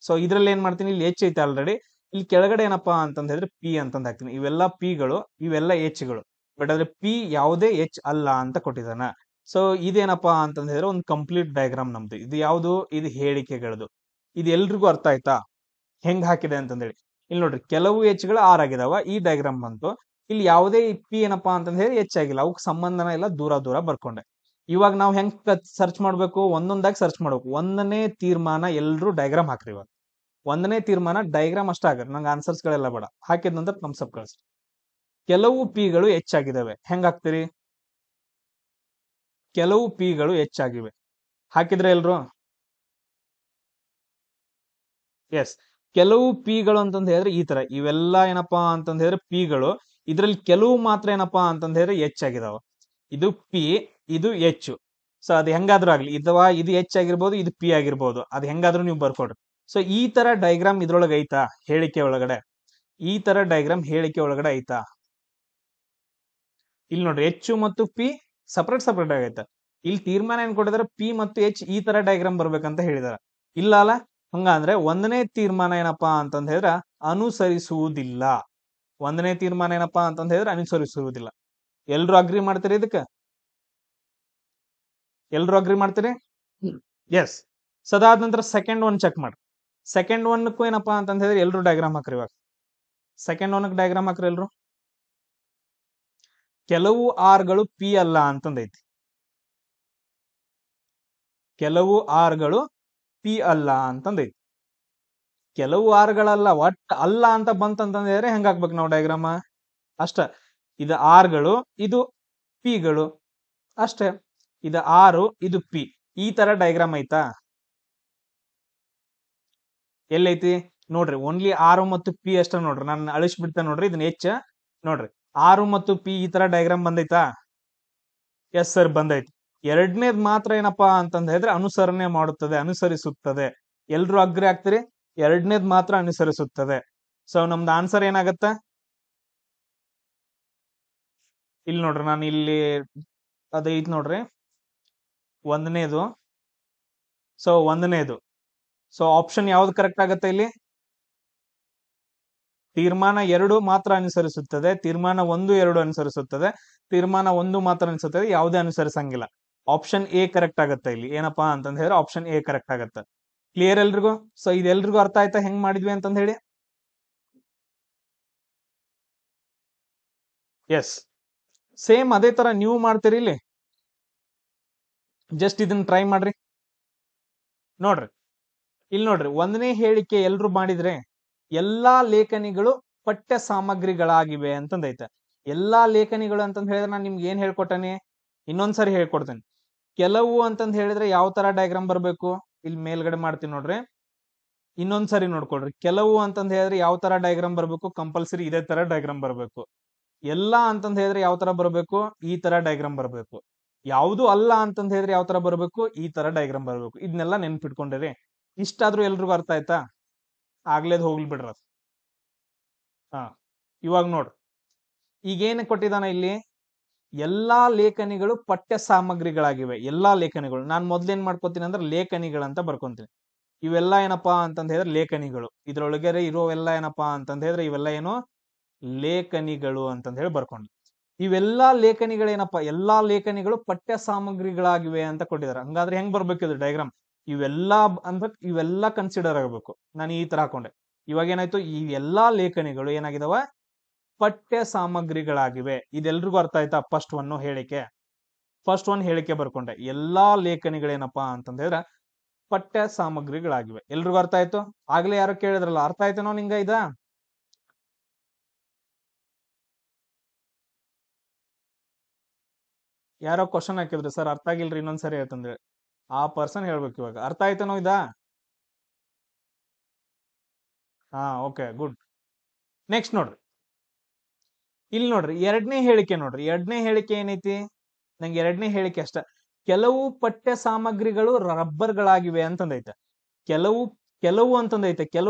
ಸೊ ಇದ್ರಲ್ಲಿ ಏನ್ ಮಾಡ್ತೀನಿ? ಇಲ್ಲಿ ಎಚ್ ಐತೆ ಆಲ್ರೆಡಿ. ಇಲ್ಲಿ ಕೆಳಗಡೆ ಏನಪ್ಪಾ ಅಂತಂದ್ ಹೇಳಿದ್ರೆ ಪಿ ಅಂತಂದ್ ಹಾಕ್ತೀನಿ. ಇವೆಲ್ಲ ಪಿಗಳು, ಇವೆಲ್ಲ ಎಚ್ಗಳು. ಬಟ್ ಆದ್ರೆ ಪಿ ಯಾವುದೇ ಎಚ್ ಅಲ್ಲ ಅಂತ ಕೊಟ್ಟಿದ್ದಾನ. ಸೊ ಇದೇನಪ್ಪಾ ಅಂತಂದ್ ಹೇಳಿದ್ರೆ ಒಂದು ಕಂಪ್ಲೀಟ್ ಡಯಾಗ್ರಾಮ್ ನಮ್ದು. ಇದು ಯಾವುದು? ಇದು ಹೇಳಿಕೆಗಳದು. ಇದು ಎಲ್ರಿಗೂ ಅರ್ಥ ಆಯ್ತಾ ಹೆಂಗ್ ಹಾಕಿದೆ ಅಂತಂದೇಳಿ? ಇಲ್ಲಿ ನೋಡ್ರಿ, ಕೆಲವು ಎಚ್ಗಳು ಆರ್ ಆಗಿದಾವ, ಈ ಡಯಾಗ್ರಾಮ್ ಬಂತು. ಇಲ್ಲಿ ಯಾವುದೇ ಪಿ ಏನಪ್ಪಾ ಅಂತಂದ್ ಹೇಳಿ ಎಚ್ ಆಗಿಲ್ಲ, ಅವಕ್ ಸಂಬಂಧನ ಇಲ್ಲ, ದೂರ ದೂರ ಬರ್ಕೊಂಡೆ. ಇವಾಗ ನಾವು ಹೆಂಗ್ ಸರ್ಚ್ ಮಾಡ್ಬೇಕು? ಒಂದೊಂದಾಗಿ ಸರ್ಚ್ ಮಾಡ್ಬೇಕು. ಒಂದನೇ ತೀರ್ಮಾನ ಎಲ್ರು ಡಯಾಗ್ರಾಮ್ ಹಾಕ್ರಿ. ಇವಾಗ ಒಂದನೇ ತೀರ್ಮಾನ ಡಯಾಗ್ರಾಮ್ ಅಷ್ಟ ಆಗ್ರಿ, ನಂಗೆ ಆನ್ಸರ್ಸ್ ಗಳೆಲ್ಲ ಬೇಡ. ಹಾಕಿದ ನಂತರ ಥಮ್ಸ್ ಕಳಿಸ್ರಿ. ಕೆಲವು ಪಿಗಳು ಹೆಚ್ಚಾಗಿದ್ದಾವೆ, ಹೆಂಗ್ ಹಾಕ್ತೀರಿ? ಕೆಲವು ಪಿಗಳು ಹೆಚ್ಚಾಗಿವೆ. ಹಾಕಿದ್ರೆ ಎಲ್ರು? ಎಸ್, ಕೆಲವು ಪಿಗಳು ಅಂತಂದ್ ಹೇಳಿದ್ರೆ ಈ ತರ ಇವೆಲ್ಲ ಏನಪ್ಪಾ ಅಂತಂದ್ ಹೇಳಿದ್ರೆ ಪಿಗಳು. ಇದ್ರಲ್ಲಿ ಕೆಲವು ಮಾತ್ರ ಏನಪ್ಪಾ ಅಂತಂದ್ ಹೇಳಿದ್ರೆ ಎಚ್ ಆಗಿದಾವ. ಇದು ಪಿ, ಇದು ಎಚ್. ಸೊ ಅದು ಹೆಂಗಾದ್ರೂ ಆಗ್ಲಿ, ಅಥವಾ ಇದು ಎಚ್ ಆಗಿರ್ಬೋದು, ಇದು ಪಿ ಆಗಿರ್ಬೋದು, ಅದು ಹೆಂಗಾದ್ರೂ ನೀವು ಬರ್ಕೊಡ್ರಿ. ಸೊ ಈ ತರ ಡಯಾಗ್ರಾಮ್ ಇದ್ರೊಳಗೆ ಐತಾ? ಹೇಳಿಕೆ ಒಳಗಡೆ ಈ ತರ ಡಯಾಗ್ರಾಮ್ ಹೇಳಿಕೆ ಒಳಗಡೆ ಐತಾ? ಇಲ್ಲಿ ನೋಡ್ರಿ, ಎಚ್ ಮತ್ತು ಪಿ ಸಪ್ರೇಟ್ ಸಪ್ರೇಟ್ ಆಗೈತೆ. ಇಲ್ಲಿ ತೀರ್ಮಾನ ಏನ್ ಕೊಟ್ಟಿದಾರೆ? ಪಿ ಮತ್ತು ಎಚ್ ಈ ತರ ಡಯಾಗ್ರಾಮ್ ಬರ್ಬೇಕಂತ ಹೇಳಿದಾರೆ. ಇಲ್ಲ ಅಲ್ಲ? ಹಂಗಂದ್ರೆ ಒಂದನೇ ತೀರ್ಮಾನ ಏನಪ್ಪಾ ಅಂತಂದ್ ಹೇಳಿದ್ರೆ ಅನುಸರಿಸುವುದಿಲ್ಲ. ಒಂದನೇ ತೀರ್ಮಾನ ಏನಪ್ಪಾ ಅಂತಂದ್ ಹೇಳಿದ್ರೆ ಅನುಸರಿಸುವುದಿಲ್ಲ. ಎಲ್ರು ಅಗ್ರಿ ಮಾಡ್ತೀರಿ? ಇದಕ್ಕೆ ಎಲ್ರು ಅಗ್ರಿ ಮಾಡ್ತೀರಿ? ಎಸ್. ಸದಾದ ನಂತರ ಸೆಕೆಂಡ್ ಒನ್ ಚೆಕ್ ಮಾಡ್ರಿ. ಸೆಕೆಂಡ್ ಒನ್ಕ್ಕೂ ಏನಪ್ಪಾ ಅಂತಂದ್ ಹೇಳಿದ್ರೆ ಎಲ್ರು ಡಯಾಗ್ರಾಮ್ ಹಾಕ್ರಿ. ಇವಾಗ ಸೆಕೆಂಡ್ ಒನ್ ಡಯಾಗ್ರಾಮ್ ಹಾಕ್ರಿ ಎಲ್ರು. ಕೆಲವು ಆರ್ಗಳು ಪಿ ಅಲ್ಲ ಅಂತಂದೈತಿ. ಕೆಲವು ಆರ್ಗಳು ಪಿ ಅಲ್ಲ ಅಂತಂದೈತಿ. ಕೆಲವು ಆರ್ಗಳಲ್ಲ, ಒಟ್ಟು ಅಲ್ಲ ಅಂತ ಬಂತಂತಂದ್ರೆ ಹೆಂಗ್ ಹಾಕ್ಬೇಕು ನಾವು ಡಯಾಗ್ರಾಮ? ಅಷ್ಟ. ಇದು ಆರ್ಗಳು, ಇದು ಪಿಗಳು ಅಷ್ಟೇ. ಇದು ಆರು, ಇದು ಪಿ. ಈ ತರ ಡಯಾಗ್ರಾಮ್ ಐತಾ? ಎಲ್ಲೈತಿ ನೋಡ್ರಿ, ಓನ್ಲಿ ಆರು ಮತ್ತು ಪಿ ಅಷ್ಟ ನೋಡ್ರಿ. ನಾನು ಅಳಿಸ್ಬಿಡ್ತೇನೆ ನೋಡ್ರಿ, ಇದನ್ನ ಹೆಚ್ಚ ನೋಡ್ರಿ. ಆರು ಮತ್ತು ಪಿ ಈ ತರ ಡಯಾಗ್ರಾಮ್ ಬಂದೈತಾ? ಎಸ್ ಸರ್, ಬಂದೈತಿ. ಎರಡನೇದ್ ಮಾತ್ರ ಏನಪ್ಪಾ ಅಂತಂದ್ ಹೇಳಿದ್ರೆ ಅನುಸರಣೆ ಮಾಡುತ್ತದೆ, ಅನುಸರಿಸುತ್ತದೆ. ಎಲ್ರು ಅಗ್ರಿ ಆಗ್ತೀರಿ? ಎರಡನೇದ್ ಮಾತ್ರ ಅನುಸರಿಸುತ್ತದೆ. ಸೊ ನಮ್ದು ಆನ್ಸರ್ ಏನಾಗತ್ತ? ಇಲ್ಲಿ ನೋಡ್ರಿ, ನಾನು ಇಲ್ಲಿ ಅದೈತ್ ನೋಡ್ರಿ, ಒಂದನೇದು. ಸೊ ಒಂದನೇದು. ಸೊ ಆಪ್ಷನ್ ಯಾವ್ದು ಕರೆಕ್ಟ್ ಆಗತ್ತೆ ಇಲ್ಲಿ? ತೀರ್ಮಾನ 2 ಮಾತ್ರ ಅನುಸರಿಸುತ್ತದೆ, ತೀರ್ಮಾನ 1, 2 ಅನುಸರಿಸುತ್ತದೆ, ತೀರ್ಮಾನ 1 ಮಾತ್ರ ಅನುಸರಿಸುತ್ತದೆ, ಯಾವುದೇ ಅನುಸರಿಸಂಗಿಲ್ಲ. ಆಪ್ಷನ್ ಎ ಕರೆಕ್ಟ್ ಆಗತ್ತೆ ಇಲ್ಲಿ. ಏನಪ್ಪಾ ಅಂತಂದ್ ಹೇಳಿದ್ರೆ ಆಪ್ಷನ್ ಎ ಕರೆಕ್ಟ್ ಆಗತ್ತೆ. ಕ್ಲಿಯರ್ ಎಲ್ರಿಗೂ? ಸೊ ಇದೆಲ್ರಿಗೂ ಅರ್ಥ ಆಯ್ತಾ ಹೆಂಗ್ ಮಾಡಿದ್ವಿ ಅಂತಂದ್ ಹೇಳಿ? ಎಸ್, ಸೇಮ್ ಅದೇ ತರ ನೀವು ಮಾಡ್ತೀರಿ. ಇಲ್ಲಿ ಜಸ್ಟ್ ಇದನ್ನ ಟ್ರೈ ಮಾಡ್ರಿ. ನೋಡ್ರಿ, ಇಲ್ಲಿ ನೋಡ್ರಿ, ಒಂದನೇ ಹೇಳಿಕೆ ಎಲ್ರು ಮಾಡಿದ್ರೆ ಎಲ್ಲಾ ಲೇಖನಿಗಳು ಪಠ್ಯ ಸಾಮಗ್ರಿಗಳಾಗಿವೆ ಅಂತಂದೈತೆ. ಎಲ್ಲಾ ಲೇಖನಿಗಳು ಅಂತಂದ್ ಹೇಳಿದ್ರೆ ನಾನು ನಿಮ್ಗೆ ಏನ್ ಹೇಳ್ಕೊಟ್ಟೇನೆ? ಇನ್ನೊಂದ್ಸರಿ ಹೇಳ್ಕೊಡ್ತೇನೆ. ಕೆಲವು ಅಂತಂದ್ ಹೇಳಿದ್ರೆ ಯಾವ ತರ ಡಯಾಗ್ರಾಮ್ ಬರ್ಬೇಕು? ಇಲ್ಲಿ ಮೇಲ್ಗಡೆ ಮಾಡ್ತೀನಿ ನೋಡ್ರಿ, ಇನ್ನೊಂದ್ಸರಿ ನೋಡ್ಕೊಳ್ರಿ. ಕೆಲವು ಅಂತಂದ್ ಹೇಳಿದ್ರೆ ಯಾವ ತರ ಡಯಾಗ್ರಾಮ್ ಬರ್ಬೇಕು? ಕಂಪಲ್ಸರಿ ಇದೇ ತರ ಡಯಾಗ್ರಾಮ್ ಬರ್ಬೇಕು. ಎಲ್ಲಾ ಅಂತಂದ್ ಹೇಳಿದ್ರೆ ಯಾವ ತರ ಬರ್ಬೇಕು? ಈ ತರ ಡಯಾಗ್ರಾಮ್ ಬರ್ಬೇಕು. ಯಾವುದು ಅಲ್ಲ ಅಂತಂದ್ ಹೇಳಿದ್ರೆ ಯಾವ ತರ ಬರ್ಬೇಕು? ಈ ತರ ಡಯಾಗ್ರಾಮ್ ಬರ್ಬೇಕು. ಇದನ್ನೆಲ್ಲ ನೆನ್ಪಿಟ್ಕೊಂಡಿರಿ. ಇಷ್ಟಾದ್ರೂ ಎಲ್ರಿಗೂ ಅರ್ಥ ಆಯ್ತಾ? ಆಗ್ಲೇದ್ ಹೋಗ್ಲಿ ಬಿಡ್ರ. ಹಾ, ಇವಾಗ ನೋಡ್ರಿ, ಈಗೇನ್ ಕೊಟ್ಟಿದಾನ ಇಲ್ಲಿ? ಎಲ್ಲಾ ಲೇಖನಿಗಳು ಪಠ್ಯ ಸಾಮಗ್ರಿಗಳಾಗಿವೆ. ಎಲ್ಲಾ ಲೇಖನಿಗಳು ನಾನು ಮೊದ್ಲೇನ್ ಮಾಡ್ಕೋತೀನಿ ಅಂದ್ರೆ ಲೇಖನಿಗಳಂತ ಬರ್ಕೊಂತೀನಿ. ಇವೆಲ್ಲ ಏನಪ್ಪಾ ಅಂತಂದ್ ಹೇಳಿದ್ರೆ ಲೇಖನಿಗಳು. ಇದ್ರೊಳಗಡೆ ಇರೋವೆಲ್ಲ ಏನಪ್ಪಾ ಅಂತಂದ್ ಹೇಳಿದ್ರೆ ಇವೆಲ್ಲ ಏನು ಲೇಖನಿಗಳು ಅಂತಂದ್ ಹೇಳಿ ಬರ್ಕೊಂಡು. ಇವೆಲ್ಲಾ ಲೇಖನಿಗಳೇನಪ್ಪಾ ಎಲ್ಲಾ ಲೇಖನಿಗಳು ಪಠ್ಯ ಸಾಮಗ್ರಿಗಳಾಗಿವೆ ಅಂತ ಕೊಟ್ಟಿದ್ದಾರೆ. ಹಂಗಾದ್ರೆ ಹೆಂಗ್ ಬರ್ಬೇಕಿದ್ರು ಡಯಾಗ್ರಾಮ್? ಇವೆಲ್ಲ ಕನ್ಸಿಡರ್ ಆಗಬೇಕು. ನಾನು ಈ ತರ ಹಾಕೊಂಡೆ. ಇವಾಗ ಏನಾಯ್ತು, ಈ ಎಲ್ಲಾ ಲೇಖನಿಗಳು ಏನಾಗಿದಾವ ಪಠ್ಯ ಸಾಮಗ್ರಿಗಳಾಗಿವೆ. ಇದೆಲ್ರಿಗೂ ಅರ್ಥ ಆಯ್ತಾ? ಫಸ್ಟ್ ಒನ್ ಹೇಳಿಕೆ ಬರ್ಕೊಂಡೆ. ಎಲ್ಲಾ ಲೇಖನಿಗಳೇನಪ್ಪಾ ಅಂತಂದ್ ಹೇಳಿದ್ರೆ ಪಠ್ಯ ಸಾಮಗ್ರಿಗಳಾಗಿವೆ. ಎಲ್ರಿಗೂ ಅರ್ಥ ಆಯ್ತು? ಆಗ್ಲೇ ಯಾರೋ ಕೇಳಿದ್ರಲ್ಲ, ಅರ್ಥ ಆಯ್ತನೋ ನಿಂಗ ಇದ? ಯಾರೋ ಕ್ವಶನ್ ಹಾಕಿದ್ರು, ಸರ್ ಅರ್ಥ ಆಗಿಲ್ರಿ ಇನ್ನೊಂದ್ಸರಿ ಹೇಳ್ತಂದ್ರೆ ಆ ಪರ್ಸನ್ ಹೇಳ್ಬೇಕು ಇವಾಗ. ಅರ್ಥ ಆಯ್ತನೋ ಇದ? ಹಾ, ಓಕೆ, ಗುಡ್. ನೆಕ್ಸ್ಟ್ ನೋಡ್ರಿ, ಇಲ್ಲಿ ನೋಡ್ರಿ ಎರಡನೇ ಹೇಳಿಕೆ ಏನೈತಿ? ನಂಗೆ ಎರಡನೇ ಹೇಳಿಕೆ ಅಷ್ಟ. ಕೆಲವು ಪಠ್ಯ ಸಾಮಗ್ರಿಗಳು ರಬ್ಬರ್ಗಳಾಗಿವೆ ಅಂತಂದೈತೆ. ಕೆಲವು ಅಂತಂದ್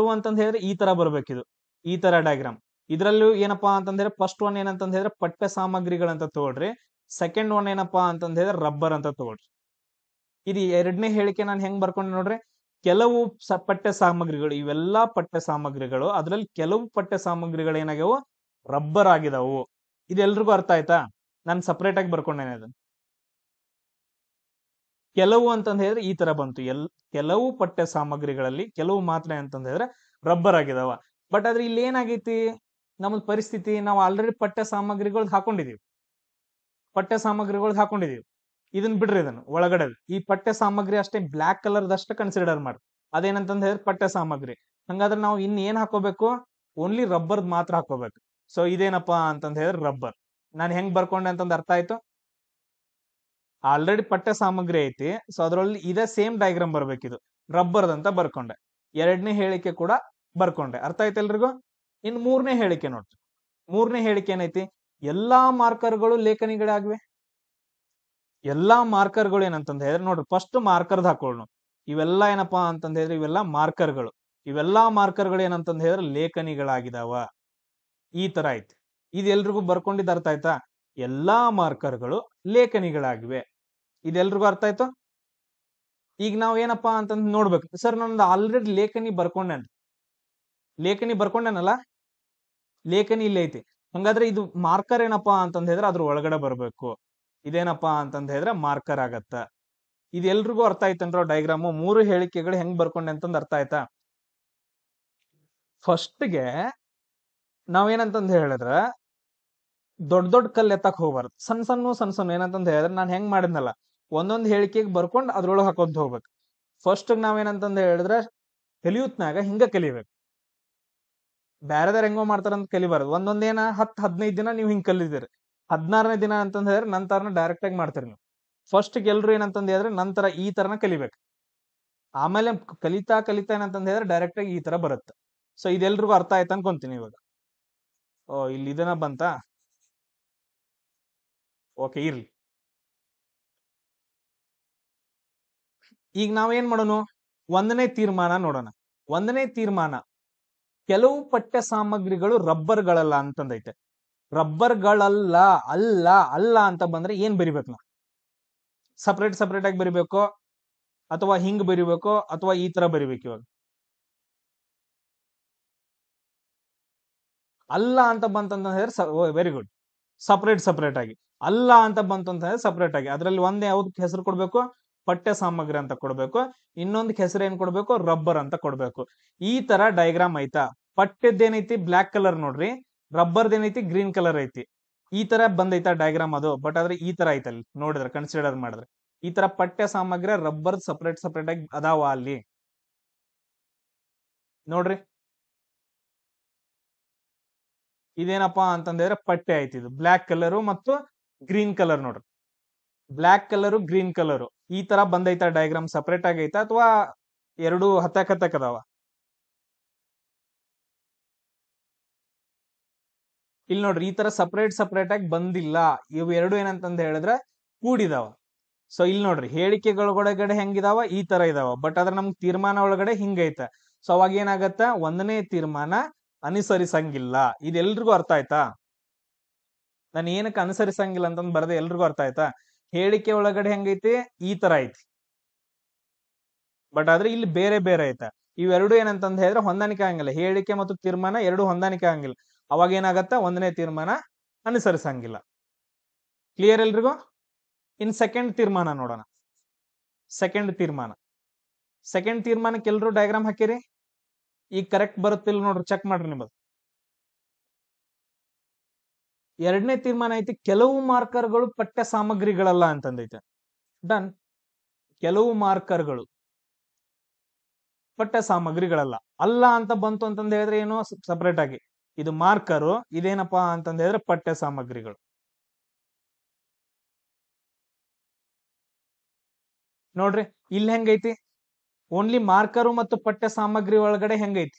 ಹೇಳಿದ್ರೆ ಈ ತರ ಬರ್ಬೇಕಿದು, ಈ ತರ ಡಯಾಗ್ರಾಮ್. ಇದ್ರಲ್ಲೂ ಏನಪ್ಪಾ ಅಂತಂದ್ ಹೇಳಿದ್ರೆ ಫಸ್ಟ್ ಒನ್ ಏನಂತಂದ್ ಹೇಳಿದ್ರೆ ಪಠ್ಯ ಸಾಮಗ್ರಿಗಳಂತ ತಗೊಳ್ರಿ. ಸೆಕೆಂಡ್ ಒನ್ ಏನಪ್ಪಾ ಅಂತಂದ್ ಹೇಳಿದ್ರೆ ರಬ್ಬರ್ ಅಂತ ತಗೊಳ್ರಿ. ಇದು ಎರಡನೇ ಹೇಳಿಕೆ ನಾನು ಹೆಂಗ್ ಬರ್ಕೊಂಡೆ ನೋಡ್ರಿ. ಕೆಲವು ಪಠ್ಯ ಸಾಮಗ್ರಿಗಳು, ಇವೆಲ್ಲಾ ಪಠ್ಯ ಸಾಮಗ್ರಿಗಳು, ಅದ್ರಲ್ಲಿ ಕೆಲವು ಪಠ್ಯ ಸಾಮಗ್ರಿಗಳು ಏನಾಗ್ಯಾವು ರಬ್ಬರ್ ಆಗಿದಾವು. ಇದೆಲ್ರಿಗೂ ಅರ್ಥ ಆಯ್ತಾ? ನಾನು ಸಪರೇಟ್ ಆಗಿ ಬರ್ಕೊಂಡೇನೆ ಅದನ್ನ. ಕೆಲವು ಅಂತಂದ್ ಹೇಳಿದ್ರೆ ಈ ತರ ಬಂತು. ಕೆಲವು ಪಠ್ಯ ಸಾಮಗ್ರಿಗಳಲ್ಲಿ ಕೆಲವು ಮಾತ್ರ ಅಂತಂದ್ ಹೇಳಿದ್ರೆ ರಬ್ಬರ್ ಆಗಿದಾವ. ಬಟ್ ಆದ್ರೆ ಇಲ್ಲಿ ಏನಾಗೈತಿ ನಮ್ಮದ್ ಪರಿಸ್ಥಿತಿ, ನಾವು ಆಲ್ರೆಡಿ ಪಠ್ಯ ಸಾಮಗ್ರಿಗಳು ಹಾಕೊಂಡಿದೀವಿ. ಇದನ್ನ ಬಿಡ್ರಿ, ಇದನ್ನ ಒಳಗಡೆ ಈ ಪಠ್ಯ ಸಾಮಗ್ರಿ ಅಷ್ಟೇ ಬ್ಲಾಕ್ ಕಲರ್ ಅಷ್ಟೇ ಕನ್ಸಿಡರ್ ಮಾಡಿ. ಅದೇನಂತಂದ್ ಹೇಳಿದ್ರೆ ಪಠ್ಯ ಸಾಮಗ್ರಿ. ಹಂಗಾದ್ರೆ ನಾವು ಇನ್ ಏನ್ ಹಾಕೋಬೇಕು? ಓನ್ಲಿ ರಬ್ಬರ್ ಮಾತ್ರ ಹಾಕೋಬೇಕು. ಸೊ ಇದೇನಪ್ಪಾ ಅಂತಂದ್ ಹೇಳಿದ್ರೆ ರಬ್ಬರ್. ನಾನು ಹೆಂಗ್ ಬರ್ಕೊಂಡೆ ಅಂತಂದ್ ಅರ್ಥ ಆಯ್ತು? ಆಲ್ರೆಡಿ ಪಠ್ಯ ಸಾಮಗ್ರಿ ಐತಿ, ಸೊ ಅದ್ರಲ್ಲಿ ಇದೇ ಸೇಮ್ ಡಯಾಗ್ರಾಮ್ ಬರ್ಬೇಕಿದು, ರಬ್ಬರ್ದಂತ ಬರ್ಕೊಂಡೆ. ಎರಡನೇ ಹೇಳಿಕೆ ಕೂಡ ಬರ್ಕೊಂಡೆ. ಅರ್ಥ ಆಯ್ತು ಎಲ್ರಿಗೂ? ಇನ್ ಮೂರನೇ ಹೇಳಿಕೆ ನೋಡ್ರಿ. ಮೂರನೇ ಹೇಳಿಕೆ ಏನೈತಿ? ಎಲ್ಲಾ ಮಾರ್ಕರ್ಗಳು ಲೇಖನಿಗಳಾಗಿವೆ. ಎಲ್ಲಾ ಮಾರ್ಕರ್ಗಳು ಏನಂತಂದ್ ಹೇಳಿದ್ರೆ ನೋಡ್ರಿ, ಫಸ್ಟ್ ಮಾರ್ಕರ್ದ್ ಹಾಕೊಳ್ಳೋಣ. ಇವೆಲ್ಲ ಏನಪ್ಪಾ ಅಂತಂದ್ ಹೇಳಿದ್ರೆ ಇವೆಲ್ಲ ಮಾರ್ಕರ್ಗಳು. ಇವೆಲ್ಲಾ ಮಾರ್ಕರ್ಗಳು ಏನಂತಂದ್ ಹೇಳಿದ್ರೆ ಲೇಖನಿಗಳಾಗಿದಾವ. ಈ ತರ ಐತಿ. ಇದು ಎಲ್ರಿಗೂ ಬರ್ಕೊಂಡಿದ್ದ ಅರ್ಥ ಆಯ್ತಾ? ಎಲ್ಲಾ ಮಾರ್ಕರ್ಗಳು ಲೇಖನಿಗಳಾಗಿವೆ. ಇದೆಲ್ರಿಗೂ ಅರ್ಥ ಆಯ್ತು? ಈಗ ನಾವ್ ಏನಪ್ಪಾ ಅಂತಂದ್ ನೋಡ್ಬೇಕು. ಸರ್ ನಂದು ಆಲ್ರೆಡಿ ಲೇಖನಿ ಬರ್ಕೊಂಡೇನಲ್ಲ, ಲೇಖನಿ ಇಲ್ಲೇ ಐತಿ. ಹಂಗಾದ್ರೆ ಇದು ಮಾರ್ಕರ್ ಏನಪ್ಪಾ ಅಂತಂದ್ ಹೇಳಿದ್ರೆ ಅದ್ರ ಒಳಗಡೆ ಬರ್ಬೇಕು. ಇದೇನಪ್ಪಾ ಅಂತಂದ್ ಹೇಳಿದ್ರೆ ಮಾರ್ಕರ್ ಆಗತ್ತ. ಇದೆಲ್ರಿಗೂ ಅರ್ಥ ಆಯ್ತಂದ್ರ ಡಯಾಗ್ರಾಮು? ಮೂರು ಹೇಳಿಕೆಗಳು ಹೆಂಗ್ ಬರ್ಕೊಂಡೆ ಅಂತಂದ್ ಅರ್ಥ ಆಯ್ತಾ? ಫಸ್ಟ್ಗೆ ನಾವೇನಂತಂದ್ ಹೇಳಿದ್ರೆ ದೊಡ್ಡ ಕಲ್ಲು ಎತ್ತಕ್ ಹೋಗ್ಬಾರ್ದು. ಸಣ್ಣ ಏನಂತಂದ್ ಹೇಳಿದ್ರೆ ನಾನು ಹೆಂಗ್ ಮಾಡಿದ್ನಲ್ಲ, ಒಂದೊಂದ್ ಹೇಳಿಕೆಗೆ ಬರ್ಕೊಂಡ್ ಅದ್ರೊಳಗೆ ಹಾಕೊಂತ ಹೋಗ್ಬೇಕು. ಫಸ್ಟ್ ನಾವೇನಂತಂದ್ ಹೇಳಿದ್ರೆ ಕಲಿಯುತ್ನಾಗ ಹಿಂಗ ಕಲಿಬೇಕು. ಬ್ಯಾರೆದಾರ ಹೆಂಗೋ ಮಾಡ್ತಾರಂತ ಕಲಿಬಾರ್ದು. ಒಂದೊಂದೇನ 10-15 ದಿನ ನೀವು ಹಿಂಗ್ ಕಲಿದಿರಿ, 16ನೇ ದಿನ ಅಂತಂದ್ ಹೇಳಿದ್ರೆ ನಂತರನ ಡೈರೆಕ್ಟ್ ಆಗಿ ಮಾಡ್ತೀರಿ ನೀವು. ಫಸ್ಟ್ ಎಲ್ರು ಏನಂತಂದ್ ಹೇಳಿದ್ರೆ ನಂತರ ಈ ತರನ ಕಲಿಬೇಕು. ಆಮೇಲೆ ಕಲಿತಾ ಏನಂತಂದ್ ಹೇಳಿದ್ರೆ ಡೈರೆಕ್ಟ್ ಆಗಿ ಈ ತರ ಬರುತ್ತೆ. ಸೊ ಇದೆಲ್ರಿಗೂ ಅರ್ಥ ಆಯ್ತು ಅನ್ಕೊಂತೀನಿ ಇವಾಗ. ಇಲ್ಲಿ ಇದನ್ನ ಬಂತಾ? ಓಕೆ, ಇರ್ಲಿ. ಈಗ ನಾವೇನ್ ಮಾಡೋಣ? ಒಂದನೇ ತೀರ್ಮಾನ ನೋಡೋಣ. ಒಂದನೇ ತೀರ್ಮಾನ, ಕೆಲವು ಪಠ್ಯ ಸಾಮಗ್ರಿಗಳು ರಬ್ಬರ್ಗಳಲ್ಲ ಅಂತಂದೈತೆ. ರಬ್ಬರ್ಗಳಲ್ಲ, ಅಲ್ಲ ಅಂತ ಬಂದ್ರೆ ಏನ್ ಬರಿಬೇಕು? ನಾವು ಸಪರೇಟ್ ಆಗಿ ಬರಿಬೇಕು, ಅಥವಾ ಹಿಂಗ್ ಬರಿಬೇಕು, ಅಥವಾ ಈ ತರ ಬರಿಬೇಕು? ಇವಾಗ ಅಲ್ಲ ಅಂತ ಬಂತಂತ ಹೇಳಿದ್ರೆ ವೆರಿ ಗುಡ್, ಸಪರೇಟ್ ಆಗಿ. ಅಲ್ಲ ಅಂತ ಬಂತಂತ ಹೇಳಿದ್ರೆ ಸಪರೇಟ್ ಆಗಿ. ಅದ್ರಲ್ಲಿ ಒಂದೇ ಯಾವ್ದಕ್ಕೆ ಹೆಸರು ಕೊಡ್ಬೇಕು? ಪಠ್ಯ ಸಾಮಗ್ರಿ ಅಂತ ಕೊಡ್ಬೇಕು. ಇನ್ನೊಂದಕ್ಕೆ ಹೆಸರು ಏನ್ ಕೊಡ್ಬೇಕು? ರಬ್ಬರ್ ಅಂತ ಕೊಡ್ಬೇಕು. ಈ ತರ ಡಯಾಗ್ರಾಮ್ ಐತಾ? ಪಠ್ಯದ್ದೇನೈತಿ ಬ್ಲಾಕ್ ಕಲರ್ ನೋಡ್ರಿ, ರಬ್ಬರ್ದೇನೈತಿ ಗ್ರೀನ್ ಕಲರ್ ಐತಿ. ಈ ತರ ಬಂದೈತಾ ಡಯಾಗ್ರಾಮ್ ಅದು? ಬಟ್ ಆದ್ರೆ ಈ ತರ ಐತಲ್ಲಿ ನೋಡಿದ್ರೆ, ಕನ್ಸಿಡರ್ ಮಾಡಿದ್ರೆ ಈ ತರ ಪಠ್ಯ ಸಾಮಗ್ರಿ ರಬ್ಬರ್ ಸಪರೇಟ್ ಆಗಿ ಅದಾವ ಅಲ್ಲಿ ನೋಡ್ರಿ. ಇದೇನಪ್ಪಾ ಅಂತಂದ್ರೆ ಪಠ್ಯ ಐತಿ. ಇದು ಬ್ಲಾಕ್ ಕಲರು ಮತ್ತು ಗ್ರೀನ್ ಕಲರ್ ನೋಡ್ರಿ. ಬ್ಲಾಕ್ ಕಲರು ಗ್ರೀನ್ ಕಲರು ಈ ತರ ಬಂದೈತಾ ಡಯಾಗ್ರಾಮ್? ಸಪರೇಟ್ ಆಗೈತಾ ಅಥವಾ ಎರಡು ಹತ್ತಕ್ ಅದಾವ? ಇಲ್ಲಿ ನೋಡ್ರಿ, ಈ ತರ ಸಪರೇಟ್ ಆಗಿ ಬಂದಿಲ್ಲ. ಇವು ಎರಡು ಏನಂತಂದ ಹೇಳಿದ್ರೆ ಕೂಡಿದಾವ. ಸೊ ಇಲ್ಲಿ ನೋಡ್ರಿ, ಹೇಳಿಕೆಗಳೊಳಗಡೆ ಹೆಂಗಿದಾವ? ಈ ತರ ಇದಾವ. ಬಟ್ ಅದ್ರ ನಮ್ಗೆ ತೀರ್ಮಾನ ಒಳಗಡೆ ಹಿಂಗೈತ. ಸೊ ಅವಾಗ ಏನಾಗತ್ತ? ಒಂದನೇ ತೀರ್ಮಾನ ಅನುಸರಿಸಂಗಿಲ್ಲ. ಇದೆಲ್ರಿಗೂ ಅರ್ಥ ಆಯ್ತಾ? ನಾನು ಏನಕ್ಕೆ ಅನುಸರಿಸಂಗಿಲ್ಲ ಅಂತಂದ್ ಬರದೆ ಎಲ್ರಿಗೂ ಅರ್ಥ ಆಯ್ತಾ? ಹೇಳಿಕೆ ಒಳಗಡೆ ಹೆಂಗೈತಿ ಈ ತರ ಐತಿ, ಬಟ್ ಆದ್ರೆ ಇಲ್ಲಿ ಬೇರೆ ಬೇರೆ ಐತ. ಇವೆರಡು ಏನಂತಂದ್ ಹೇಳಿದ್ರೆ ಹೊಂದಾಣಿಕೆ ಆಗಂಗಿಲ್ಲ. ಹೇಳಿಕೆ ಮತ್ತು ತೀರ್ಮಾನ ಎರಡು ಹೊಂದಾಣಿಕೆ ಆಗಂಗಿಲ್ಲ. ಅವಾಗ ಏನಾಗತ್ತ, ಒಂದನೇ ತೀರ್ಮಾನ ಅನುಸರಿಸಂಗಿಲ್ಲ. ಕ್ಲಿಯರ್ ಎಲ್ರಿಗೂ? ಇನ್ ಸೆಕೆಂಡ್ ತೀರ್ಮಾನ ನೋಡೋಣ. ಸೆಕೆಂಡ್ ತೀರ್ಮಾನಕ್ಕೆ ಎಲ್ರು ಡಯಾಗ್ರಾಮ್ ಹಾಕಿರಿ. ಈಗ ಕರೆಕ್ಟ್ ಬರುತ್ತಿಲ್ಲ ನೋಡ್ರಿ, ಚೆಕ್ ಮಾಡ್ರಿ ನಿಮ್ಮದು. ಎರಡನೇ ತೀರ್ಮಾನ ಐತಿ, ಕೆಲವು ಮಾರ್ಕರ್ಗಳು ಪಠ್ಯ ಸಾಮಗ್ರಿಗಳಲ್ಲ ಅಂತಂದೈತೆ. ಡನ್. ಕೆಲವು ಮಾರ್ಕರ್ಗಳು ಪಠ್ಯ ಸಾಮಗ್ರಿಗಳಲ್ಲ. ಅಲ್ಲ ಅಂತ ಬಂತು ಅಂತಂದ ಹೇಳಿದ್ರೆ ಏನು, ಸಪರೇಟ್ ಆಗಿ ಇದು ಮಾರ್ಕರು, ಇದೇನಪ್ಪಾ ಅಂತಂದ ಹೇಳಿದ್ರೆ ಪಠ್ಯ ಸಾಮಗ್ರಿಗಳು. ನೋಡ್ರಿ ಇಲ್ಲಿ ಹೆಂಗೈತಿ, ಓನ್ಲಿ ಮಾರ್ಕರು ಮತ್ತು ಪಠ್ಯ ಸಾಮಗ್ರಿ ಒಳಗಡೆ ಹೆಂಗೈತಿ,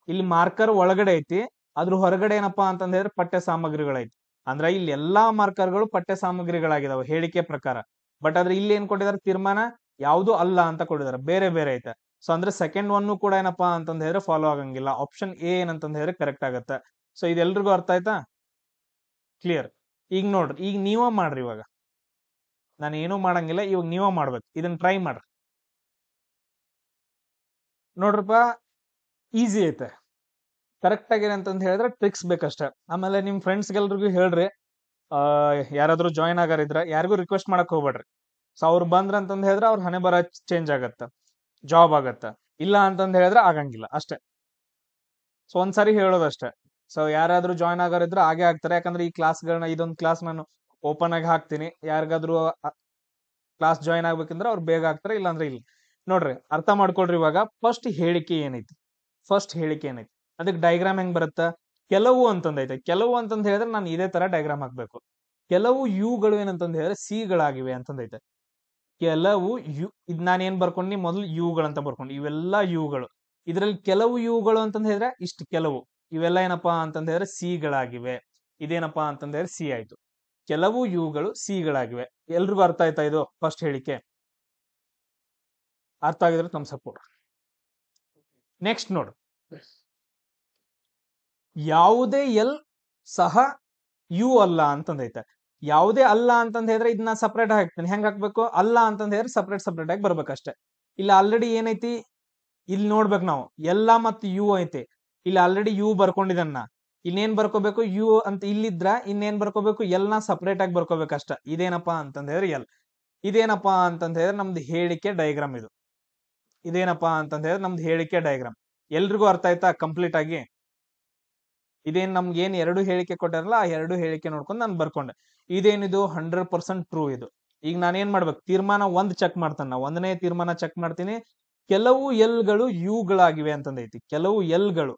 ಇಲ್ಲಿ ಮಾರ್ಕರ್ ಒಳಗಡೆ ಐತಿ, ಅದ್ರ ಹೊರಗಡೆ ಏನಪ್ಪಾ ಅಂತಂದ ಹೇಳಿದ್ರೆ ಪಠ್ಯ ಸಾಮಗ್ರಿಗಳೈತಿ. ಅಂದ್ರೆ ಇಲ್ಲಿ ಎಲ್ಲಾ ಮಾರ್ಕರ್ಗಳು ಪಠ್ಯ ಸಾಮಗ್ರಿಗಳಾಗಿದಾವೆ ಹೇಳಿಕೆ ಪ್ರಕಾರ. ಬಟ್ ಆದ್ರೆ ಇಲ್ಲಿ ಏನ್ ಕೊಟ್ಟಿದ್ದಾರೆ, ತೀರ್ಮಾನ ಯಾವುದು ಅಲ್ಲ ಅಂತ ಕೊಟ್ಟಿದ್ದಾರೆ, ಬೇರೆ ಬೇರೆ ಐತೆ. ಸೊ ಅಂದ್ರೆ ಸೆಕೆಂಡ್ ಒನ್ ಕೂಡ ಏನಪ್ಪಾ ಅಂತಂದ ಹೇಳಿದ್ರೆ ಫಾಲೋ ಆಗಂಗಿಲ್ಲ. ಆಪ್ಷನ್ ಎ ಏನಂತಂದ ಹೇಳಿದ್ರೆ ಕರೆಕ್ಟ್ ಆಗತ್ತೆ. ಸೊ ಇದೆಲ್ರಿಗೂ ಅರ್ಥ ಆಯ್ತಾ? ಕ್ಲಿಯರ್. ಈಗ ನೋಡ್ರಿ, ಈಗ ನೀವ ಮಾಡ್ರಿ. ಇವಾಗ ನಾನು ಏನೂ ಮಾಡಂಗಿಲ್ಲ, ಇವಾಗ ನೀವ ಮಾಡ್ಬೇಕು. ಇದನ್ನ ಟ್ರೈ ಮಾಡ್ರಿ. ನೋಡ್ರಪ್ಪ, ಈಸಿ ಐತೆ. ಕರೆಕ್ಟ್ ಆಗಿ ಏನಂತಂದ್ ಹೇಳಿದ್ರೆ ಟ್ರಿಕ್ಸ್ ಬೇಕಷ್ಟೇ. ಆಮೇಲೆ ನಿಮ್ ಫ್ರೆಂಡ್ಸ್ಗೆಲ್ರಿಗೂ ಹೇಳ್ರಿ, ಯಾರಾದ್ರೂ ಜಾಯಿನ್ ಆಗಾರಿದ್ರ ಯಾರಿಗೂ ರಿಕ್ವೆಸ್ಟ್ ಮಾಡಕ್ ಹೋಗ್ಬೇಡ್ರಿ. ಸೊ ಅವ್ರು ಬಂದ್ರ ಅಂತಂದ್ ಹೇಳಿದ್ರೆ ಅವ್ರ ಹಣೆ ಬರ ಚೇಂಜ್ ಆಗತ್ತ, ಜಾಬ್ ಆಗತ್ತ. ಇಲ್ಲ ಅಂತಂದ್ ಹೇಳಿದ್ರೆ ಆಗಂಗಿಲ್ಲ ಅಷ್ಟೇ. ಸೊ ಒಂದ್ಸರಿ ಹೇಳೋದಷ್ಟೇ. ಸೊ ಯಾರಾದ್ರೂ ಜಾಯಿನ್ ಆಗೋರಿದ್ರೆ ಹಾಗೆ ಆಗ್ತಾರೆ. ಯಾಕಂದ್ರೆ ಈ ಕ್ಲಾಸ್ಗಳನ್ನ, ಇದೊಂದು ಕ್ಲಾಸ್ ನಾನು ಓಪನ್ ಆಗಿ ಹಾಕ್ತೀನಿ. ಯಾರಿಗಾದ್ರೂ ಕ್ಲಾಸ್ ಜಾಯಿನ್ ಆಗ್ಬೇಕಂದ್ರೆ ಅವ್ರು ಬೇಗ ಆಗ್ತಾರೆ, ಇಲ್ಲಾಂದ್ರೆ ಇಲ್ಲ. ನೋಡ್ರಿ ಅರ್ಥ ಮಾಡ್ಕೊಳ್ರಿ. ಇವಾಗ ಫಸ್ಟ್ ಹೇಳಿಕೆ ಏನೈತಿ, ಅದಕ್ಕೆ ಡಯಾಗ್ರಾಮ್ ಹೆಂಗ್ ಬರುತ್ತ, ಕೆಲವು ಅಂತಂದೈತೆ. ಕೆಲವು ಅಂತಂದ್ ಹೇಳಿದ್ರೆ ನಾನು ಇದೇ ತರ ಡಯಾಗ್ರಾಮ್ ಹಾಕ್ಬೇಕು. ಕೆಲವು ಯುಗಳು ಏನಂತಂದ್ ಹೇಳಿದ್ರೆ ಸಿಗಳಾಗಿವೆ ಅಂತಂದೈತೆ. ಕೆಲವು ಯು, ಇದ್ ನಾನು ಏನ್ ಬರ್ಕೊಂಡಿ, ಮೊದಲು ಯುಗಳಂತ ಬರ್ಕೊಂಡು, ಇವೆಲ್ಲ ಯುಗಳು. ಇದ್ರಲ್ಲಿ ಕೆಲವು ಯುಗಳು ಅಂತಂದ್ ಹೇಳಿದ್ರೆ ಇಷ್ಟು ಕೆಲವು, ಇವೆಲ್ಲ ಏನಪ್ಪಾ ಅಂತಂದ್ ಹೇಳಿದ್ರೆ ಸಿಗಳಾಗಿವೆ. ಇದೇನಪ್ಪಾ ಅಂತಂದ್ ಹೇಳಿದ್ರೆ ಸಿ ಆಯ್ತು. ಕೆಲವು ಯುಗಳು ಸಿಗಳಾಗಿವೆ. ಎಲ್ರಿಗೂ ಅರ್ಥ ಆಯ್ತಾ? ಇದು ಫಸ್ಟ್ ಹೇಳಿಕೆ. ಅರ್ಥ ಆಗಿದ್ರೆ ತಮ್ಮ ಸಪೋರ್ಟ್. ನೆಕ್ಸ್ಟ್ ನೋಡು, ಯಾವುದೇ ಎಲ್ ಸಹ ಯು ಅಲ್ಲ ಅಂತಂದೈತೆ. ಯಾವುದೇ ಅಲ್ಲ ಅಂತಂದ್ ಹೇಳಿದ್ರೆ ಇದನ್ನ ಸಪರೇಟ್ ಹಾಕ್ತೀನಿ. ಹೆಂಗ್ ಹಾಕ್ಬೇಕು, ಅಲ್ಲ ಅಂತಂದ್ ಹೇಳಿದ್ರೆ ಸಪರೇಟ್ ಆಗಿ ಬರ್ಬೇಕಷ್ಟೇ. ಇಲ್ಲಿ ಆಲ್ರೆಡಿ ಏನೈತಿ, ಇಲ್ಲಿ ನೋಡ್ಬೇಕು ನಾವು, ಎಲ್ಲ ಮತ್ತು ಯು ಐತಿ. ಇಲ್ಲಿ ಆಲ್ರೆಡಿ ಯು ಬರ್ಕೊಂಡಿದನ್ನ, ಇನ್ನೇನ್ ಬರ್ಕೋಬೇಕು, ಯು ಅಂತ ಇಲ್ಲಿದ್ರ ಇನ್ನೇನ್ ಬರ್ಕೋಬೇಕು, ಎಲ್ನ ಸಪರೇಟ್ ಆಗಿ ಬರ್ಕೋಬೇಕಷ್ಟ. ಇದೇನಪ್ಪಾ ಅಂತಂದ್ ಹೇಳಿದ್ರೆ ಎಲ್. ಇದೇನಪ್ಪಾ ಅಂತಂದ್ ಹೇಳಿದ್ರೆ ನಮ್ದು ಹೇಳಿಕೆ ಡಯಾಗ್ರಾಮ್. ಇದೇನಪ್ಪಾ ಅಂತಂದ್ ಹೇಳಿದ್ರೆ ನಮ್ದು ಹೇಳಿಕೆ ಡಯಾಗ್ರಾಮ್. ಎಲ್ರಿಗೂ ಅರ್ಥ ಆಯ್ತಾ ಕಂಪ್ಲೀಟ್ ಆಗಿ? ಇದೇನ್ ನಮ್ಗೆ ಏನ್ ಎರಡು ಹೇಳಿಕೆ ಕೊಟ್ಟಾರಲ್ಲ, ಆ ಎರಡು ಹೇಳಿಕೆ ನೋಡ್ಕೊಂಡು ನಾನು ಬರ್ಕೊಂಡೆ. ಇದೇನಿದು 100% ಟ್ರೂ ಇದು. ಈಗ ನಾನೇನ್ ಮಾಡ್ಬೇಕು, ತೀರ್ಮಾನ ಒಂದ್ ಚೆಕ್ ಮಾಡ್ತಾನೆ. ಒಂದನೇ ತೀರ್ಮಾನ ಚೆಕ್ ಮಾಡ್ತೀನಿ. ಕೆಲವು ಎಲ್ಗಳು ಯುಗಳಾಗಿವೆ ಅಂತಂದೈತಿ. ಕೆಲವು ಎಲ್ಗಳು,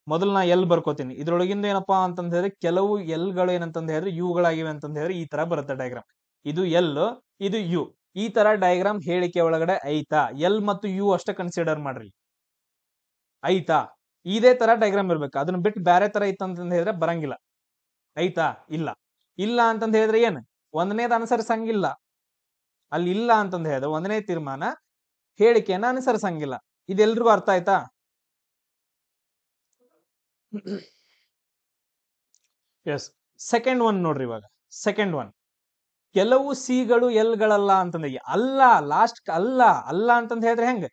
ಮೊದಲು ನಾ ಎಲ್ ಬರ್ಕೋತೀನಿ. ಇದ್ರೊಳಗಿಂದ ಏನಪ್ಪಾ ಅಂತಂದ್ ಹೇಳಿದ್ರೆ ಕೆಲವು ಎಲ್ಗಳು ಏನಂತಂದ್ ಹೇಳಿದ್ರೆ ಯುಗಳಾಗಿವೆ ಅಂತಂದ್ ಹೇಳಿದ್ರೆ ಈ ತರ ಬರುತ್ತೆ ಡಯಾಗ್ರಾಮ್. ಇದು ಎಲ್, ಇದು ಯು. ಈ ತರ ಡಯಾಗ್ರಾಮ್ ಹೇಳಿಕೆ ಒಳಗಡೆ ಐತಾ? ಎಲ್ ಮತ್ತು ಯು ಅಷ್ಟೇ ಕನ್ಸಿಡರ್ ಮಾಡ್ರಿ. ಐತಾ? ಇದೇ ತರ ಡಯಾಗ್ರಾಮ್ ಇರ್ಬೇಕು. ಅದನ್ನ ಬಿಟ್ಟು ಬೇರೆ ತರ ಇತ್ತಂತಂದ್ ಹೇಳಿದ್ರೆ ಬರಂಗಿಲ್ಲ. ಐತಾ? ಇಲ್ಲ. ಇಲ್ಲ ಅಂತಂದ್ ಹೇಳಿದ್ರೆ ಏನ್, ಒಂದನೇದ್ ಅನುಸರಿಸಂಗಿಲ್ಲ. ಅಲ್ಲಿ ಇಲ್ಲ ಅಂತಂದ್ ಹೇಳಿದ್ರೆ ಒಂದನೇ ತೀರ್ಮಾನ ಹೇಳಿಕೆಯನ್ನ ಅನುಸರಿಸಂಗಿಲ್ಲ. ಇದೆಲ್ರಿಗೂ ಅರ್ಥ ಆಯ್ತಾ? ಎಸ್. ಸೆಕೆಂಡ್ ಒನ್ ನೋಡ್ರಿ. ಇವಾಗ ಸೆಕೆಂಡ್ ಒನ್, ಕೆಲವು ಸಿಗಳು ಎಲ್ಗಳಲ್ಲ ಅಂತಂದ. ಅಲ್ಲ, ಲಾಸ್ಟ್ ಅಲ್ಲ ಅಂತಂದ್ ಹೇಳಿದ್ರೆ ಹೆಂಗ,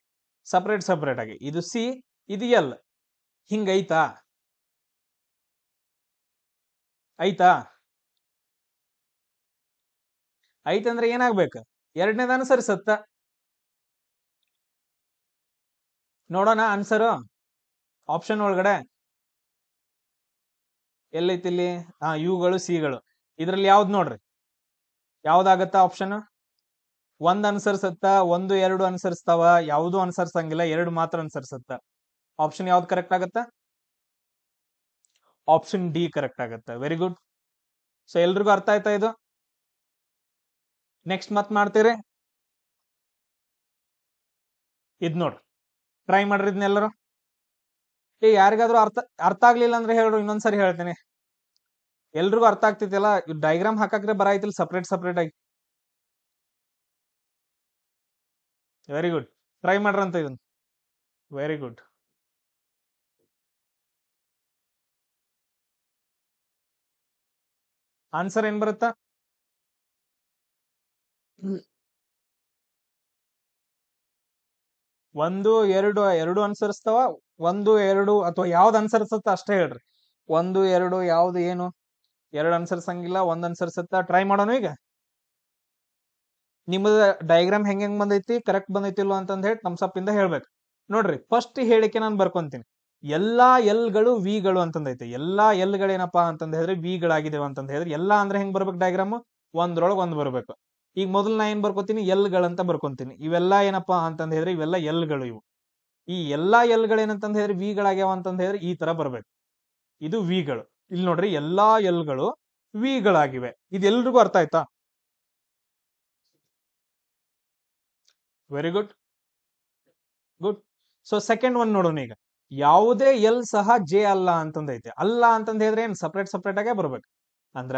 ಸಪರೇಟ್ ಆಗಿ ಇದು ಸಿ, ಇದು ಎಲ್. ಹಿಂಗೈತಾ? ಐತಂದ್ರೆ ಏನಾಗ್ಬೇಕು, ಎರಡನೇದ ಅನುಸರಿಸತ್ತ. ನೋಡೋಣ ಆನ್ಸರ್. ಆಪ್ಷನ್ ಒಳಗಡೆ ಎಲ್ಲೈತಿ ಇಲ್ಲಿ? ಯುಗಳು ಸಿಗಳು. ಇದ್ರಲ್ಲಿ ಯಾವ್ದು ನೋಡ್ರಿ, ಯಾವ್ದಾಗತ್ತ ಆಪ್ಷನ್? ಒಂದ್ ಅನುಸರಿಸತ್ತ, ಒಂದು ಎರಡು ಅನುಸರಿಸ್ತಾವ, ಯಾವ್ದು ಅನುಸರಿಸಂಗಿಲ್ಲ, ಎರಡು ಮಾತ್ರ ಅನುಸರಿಸತ್ತ. ಆಪ್ಷನ್ ಯಾವ್ದು ಕರೆಕ್ಟ್ ಆಗತ್ತ? ಆಪ್ಷನ್ ಡಿ ಕರೆಕ್ಟ್ ಆಗತ್ತ. Very good. ಸೊ ಎಲ್ರಿಗೂ ಅರ್ಥ ಆಯ್ತಾ ಇದು? ನೆಕ್ಸ್ಟ್ ಮತ್ ಮಾಡ್ತೀರಿ. ಇದ್ ನೋಡ್ರಿ, ಟ್ರೈ ಮಾಡ್ರಿ ಇದನ್ನೆಲ್ಲರೂ. ಯಾರಿಗಾದ್ರೂ ಅರ್ಥ ಆಗ್ಲಿಲ್ಲ ಅಂದ್ರೆ ಹೇಳ್ರು, ಇನ್ನೊಂದ್ಸರಿ ಹೇಳ್ತೇನೆ. ಎಲ್ರಿಗೂ ಅರ್ಥ ಆಗ್ತಿತ್ತಲ್ಲ? ಡಯಾಗ್ರಾಮ್ ಹಾಕಕ್ರೆ ಬರಾಯ್ತಿಲ್ಲ ಸಪರೇಟ್ ಆಗಿ. Very good. ಟ್ರೈ ಮಾಡ್ರಂತ ಇದನ್ನ. Very good. ಆನ್ಸರ್ ಏನ್ ಬರುತ್ತಾ? ಒಂದು ಎರಡು ಅನ್ಸರಿಸ್ತಾವ, ಒಂದು ಎರಡು ಅಥವಾ ಯಾವ್ದು ಅನ್ಸರಿಸುತ್ತ ಅಷ್ಟೇ ಹೇಳ್ರಿ. ಒಂದು ಎರಡು ಯಾವ್ದು ಏನು ಎರಡು ಅನ್ಸರ್ಸಂಗಿಲ್ಲ, ಒಂದ್ ಅನ್ಸರ್ಸುತ್ತ. ಟ್ರೈ ಮಾಡೋಣ ಈಗ. ನಿಮ್ಮದ ಡಯಾಗ್ರಾಮ್ ಹೆಂಗ್ ಬಂದೈತಿ, ಕರೆಕ್ಟ್ ಬಂದೈತಿಲ್ವ ಅಂತಂದ್ ಹೇಳಿ ಥಮ್ಸ್ ಇಂದ ಹೇಳ್ಬೇಕು. ನೋಡ್ರಿ, ಫಸ್ಟ್ ಹೇಳಿಕೆ ನಾನು ಬರ್ಕೊಂತೀನಿ. ಎಲ್ಲಾ ಎಲ್ಗಳು ವಿಗಳು ಅಂತಂದೈತೆ. ಎಲ್ಲಾ ಎಲ್ಗಳೇನಪ್ಪಾ ಅಂತಂದ್ ಹೇಳಿದ್ರೆ ವಿಗಳಾಗಿದ್ದೇವೆ ಅಂತಂದ್ ಹೇಳಿದ್ರೆ ಎಲ್ಲಾ ಅಂದ್ರೆ ಹೆಂಗ್ ಬರ್ಬೇಕು ಡಯಾಗ್ರಾಮ್? ಒಂದ್ರೊಳಗೆ ಒಂದ್ ಬರ್ಬೇಕು. ಈಗ ಮೊದಲು ನಾ ಏನ್ ಬರ್ಕೋತೀನಿ, ಎಲ್ಗಳಂತ ಬರ್ಕೊಂತೀನಿ. ಇವೆಲ್ಲಾ ಏನಪ್ಪಾ ಅಂತಂದ್ ಹೇಳಿದ್ರೆ ಇವೆಲ್ಲ ಎಲ್ಗಳು. ಇವು ಈ ಎಲ್ಲಾ ಎಲ್ಗಳೇನಂತಂದ್ ಹೇಳಿದ್ರೆ ವಿಗಳಾಗ್ಯಾವ ಅಂತಂದ್ ಹೇಳಿದ್ರೆ ಈ ತರ ಬರ್ಬೇಕು. ಇದು ವಿಗಳು. ಇಲ್ಲಿ ನೋಡ್ರಿ, ಎಲ್ಲಾ ಎಲ್ಗಳು ವಿಗಳಾಗಿವೆ. ಇದೆಲ್ರಿಗೂ ಅರ್ಥ ಆಯ್ತಾ? Very good, good. So second one ನೋಡೋಣ ಈಗ. ಯಾವುದೇ ಎಲ್ ಸಹ ಜೆ ಅಲ್ಲ ಅಂತಂದೈತೆ. ಅಲ್ಲ ಅಂತಂದ್ ಹೇಳಿದ್ರೆ ಏನ್ ಸಪ್ರೇಟ್ ಸಪ್ರೇಟ್ ಆಗೇ ಬರ್ಬೇಕು. ಅಂದ್ರ